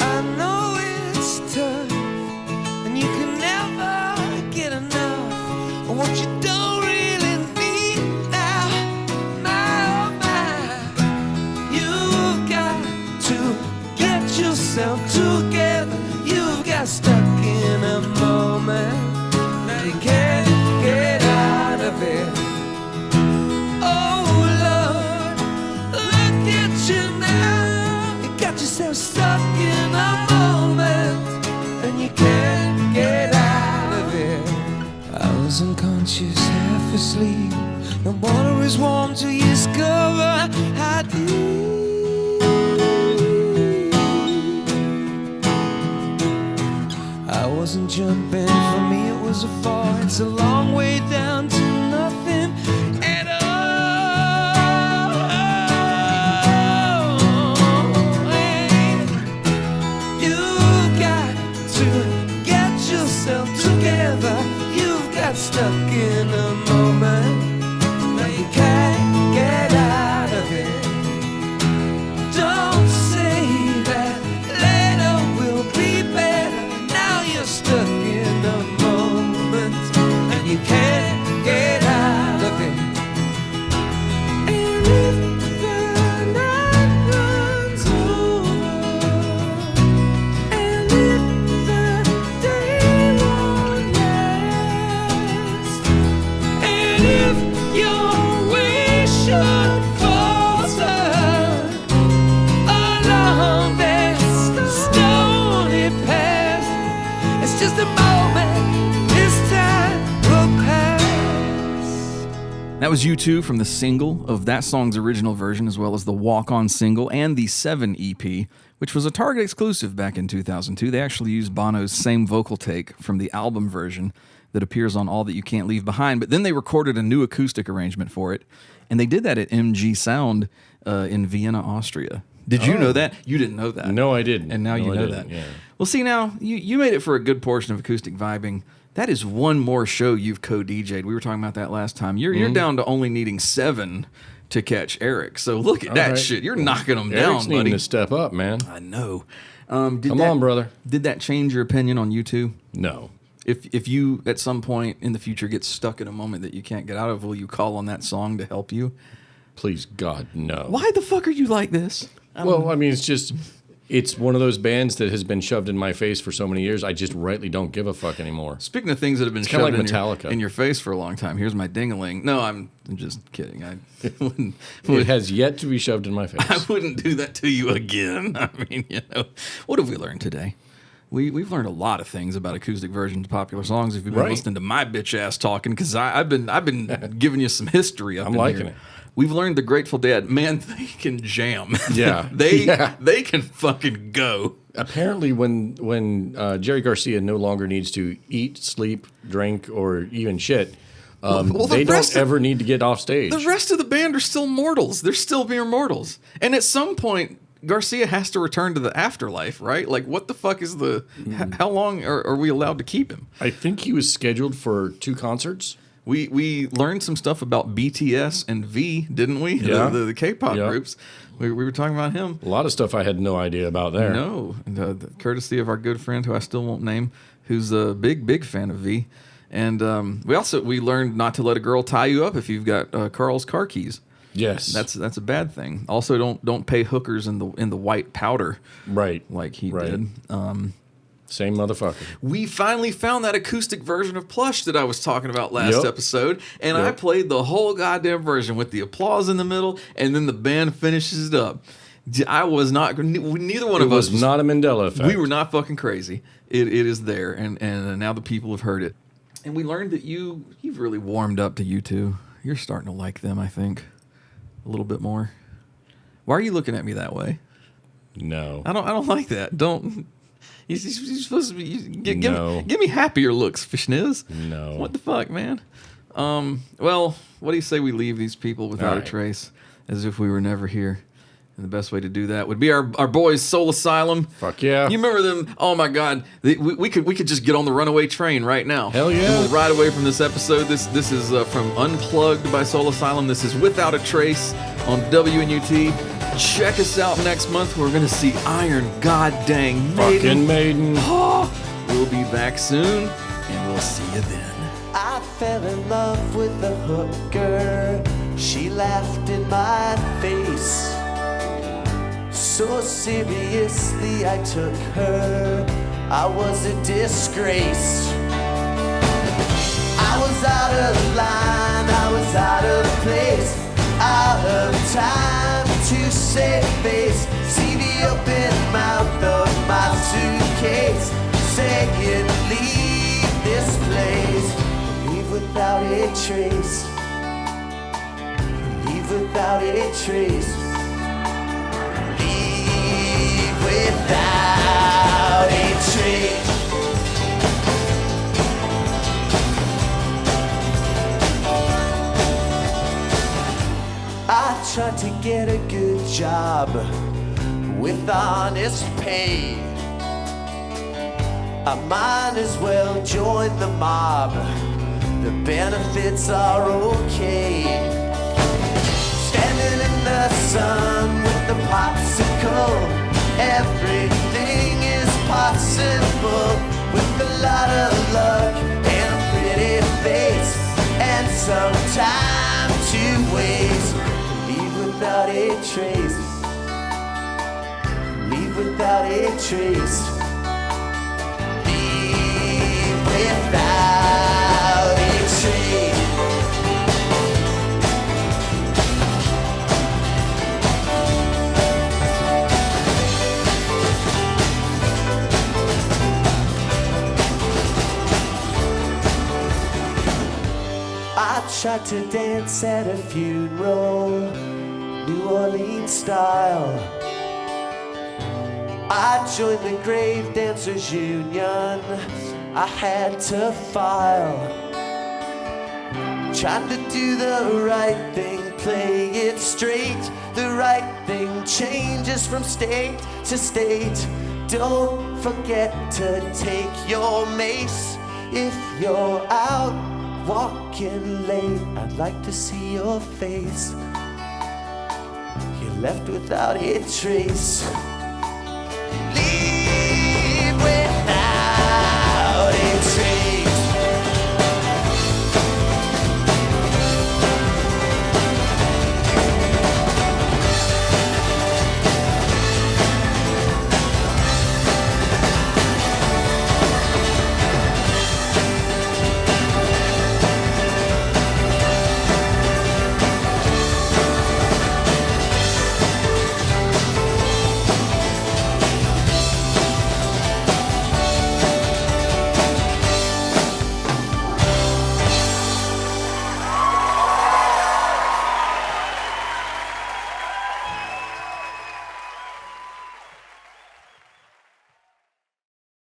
[SPEAKER 2] I know it's tough, and you can never get enough of what you don't really need now. My, oh my, you've got to get yourself together. You've got stuck in a moment, now you can't get out of it. Oh Lord, look at you now. You got yourself stuck in a moment, and you can't get out of it. I was unconscious, half asleep. The water is warm till you discover how deep. I wasn't jumping, for me it was a fall. It's a long way down to nothing at all. And you've got to get yourself together. You've got stuck in a moment, now you can't get out of it. Don't say that later will be better. Now you're stuck in a moment, and you can't get out of it. And if the night runs over, and if the day won't last, and if your wish should falter along this stony path, it's just a moment, this time will pass.
[SPEAKER 1] That was U2 from the single of that song's original version, as well as the Walk On single and the 7 EP, which was a Target exclusive back in 2002. They actually used Bono's same vocal take from the album version that appears on All That You Can't Leave Behind, but then they recorded a new acoustic arrangement for it, and they did that at MG Sound in Vienna, Austria. Did you know that? You didn't know that.
[SPEAKER 6] No, I didn't.
[SPEAKER 1] And now
[SPEAKER 6] No,
[SPEAKER 1] you
[SPEAKER 6] I
[SPEAKER 1] know
[SPEAKER 6] didn't,
[SPEAKER 1] that.
[SPEAKER 6] yeah.
[SPEAKER 1] Well, see, now, you made it for a good portion of Acoustic Vibing. That is one more show you've co-DJ'd. We were talking about that last time. You're down to only needing 7 to catch Eric. So look at that
[SPEAKER 6] right.
[SPEAKER 1] shit. You're knocking them
[SPEAKER 6] Eric's
[SPEAKER 1] down,
[SPEAKER 6] needing
[SPEAKER 1] buddy.
[SPEAKER 6] to step up, man.
[SPEAKER 1] I know.
[SPEAKER 6] Come on, brother.
[SPEAKER 1] Did that change your opinion on U2?
[SPEAKER 6] No.
[SPEAKER 1] If you, at some point in the future, get stuck in a moment that you can't get out of, will you call on that song to help you?
[SPEAKER 6] Please, God, no.
[SPEAKER 1] Why the fuck are you like this?
[SPEAKER 6] Well, I mean, it's one of those bands that has been shoved in my face for so many years. I just rightly don't give a fuck anymore.
[SPEAKER 1] Speaking of things that have been
[SPEAKER 6] kinda
[SPEAKER 1] shoved
[SPEAKER 6] like Metallica.
[SPEAKER 1] in your face for a long time, here's my ding-a-ling. No, I'm just kidding. I wouldn't,
[SPEAKER 6] It has yet to be shoved in my face.
[SPEAKER 1] I wouldn't do that to you again. I mean, what have we learned today? We've learned a lot of things about acoustic versions of popular songs. If you've been
[SPEAKER 6] Right.
[SPEAKER 1] listening to my bitch ass talking, because I've been giving you some history up
[SPEAKER 6] I'm
[SPEAKER 1] in
[SPEAKER 6] liking
[SPEAKER 1] here.
[SPEAKER 6] it.
[SPEAKER 1] We've learned the Grateful Dead, man, they can jam.
[SPEAKER 6] Yeah.
[SPEAKER 1] they can fucking go.
[SPEAKER 6] Apparently, when Jerry Garcia no longer needs to eat, sleep, drink, or even shit,
[SPEAKER 1] Well, the
[SPEAKER 6] they
[SPEAKER 1] rest
[SPEAKER 6] don't
[SPEAKER 1] of-
[SPEAKER 6] ever need to get off stage.
[SPEAKER 1] The rest of the band are still mortals. They're still mere mortals. And at some point, Garcia has to return to the afterlife, right? Like, what the fuck is how long are we allowed to keep him?
[SPEAKER 6] I think he was scheduled for 2 concerts.
[SPEAKER 1] We learned some stuff about BTS and V, didn't we?
[SPEAKER 6] Yeah.
[SPEAKER 1] The K-pop
[SPEAKER 6] Yeah.
[SPEAKER 1] groups. We were talking about him.
[SPEAKER 6] A lot of stuff I had no idea about there.
[SPEAKER 1] No, the courtesy of our good friend, who I still won't name, who's a big fan of V. And we learned not to let a girl tie you up if you've got Carl's car keys.
[SPEAKER 6] Yes.
[SPEAKER 1] That's a bad thing. Also, don't pay hookers in the white powder
[SPEAKER 6] right.
[SPEAKER 1] like he
[SPEAKER 6] Right.
[SPEAKER 1] did.
[SPEAKER 6] Same motherfucker.
[SPEAKER 1] We finally found that acoustic version of Plush that I was talking about last
[SPEAKER 6] Yep.
[SPEAKER 1] episode, and I
[SPEAKER 6] Yep.
[SPEAKER 1] played the whole goddamn version with the applause in the middle, and then the band finishes it up. I was not. Neither one
[SPEAKER 6] It
[SPEAKER 1] of us
[SPEAKER 6] was not a Mandela effect.
[SPEAKER 1] We were not fucking crazy. It is there, and now the people have heard it, and we learned that you've really warmed up to U2. You're starting to like them, I think. a little bit more. Why are you looking at me that way?
[SPEAKER 6] No.
[SPEAKER 1] I don't like that. Don't. You're supposed to be.
[SPEAKER 6] No.
[SPEAKER 1] Give me happier looks, Fishniz.
[SPEAKER 6] No.
[SPEAKER 1] What the fuck, man? Well, what do you say we leave these people without
[SPEAKER 6] All
[SPEAKER 1] a
[SPEAKER 6] right.
[SPEAKER 1] trace, as if we were never here? And the best way to do that would be our boys, Soul Asylum.
[SPEAKER 6] Fuck yeah.
[SPEAKER 1] You remember them? Oh my God, we could just get on the runaway train right now.
[SPEAKER 6] Hell yeah.
[SPEAKER 1] And we'll ride away from this episode. This is from Unplugged by Soul Asylum. This is Without a Trace on WNUT. Check us out next month. We're gonna see Iron Goddang Maiden.
[SPEAKER 6] Fucking Maiden.
[SPEAKER 1] We'll be back soon, and we'll see you then.
[SPEAKER 2] I fell in love with a hooker. She laughed in my face. So seriously I took her. I was a disgrace. I was out of line, I was out of place, out of time to save face. See the open mouth of my suitcase saying leave this place. Leave without a trace. Leave without a trace. Leave without a trace. I tried to get a good job with honest pay. I might as well join the mob. The benefits are okay. Standing in the sun with the popsicle, everything is possible with a lot of luck and a pretty face and some time to waste. Leave without a trace. Leave without a trace. Leave without a trace. I tried to dance at a funeral, New Orleans style. I joined the Grave Dancers Union. I had to file. Trying to do the right thing, play it straight. The right thing changes from state to state. Don't forget to take your mace if you're out walking late. I'd like to see your face. You're left without a trace.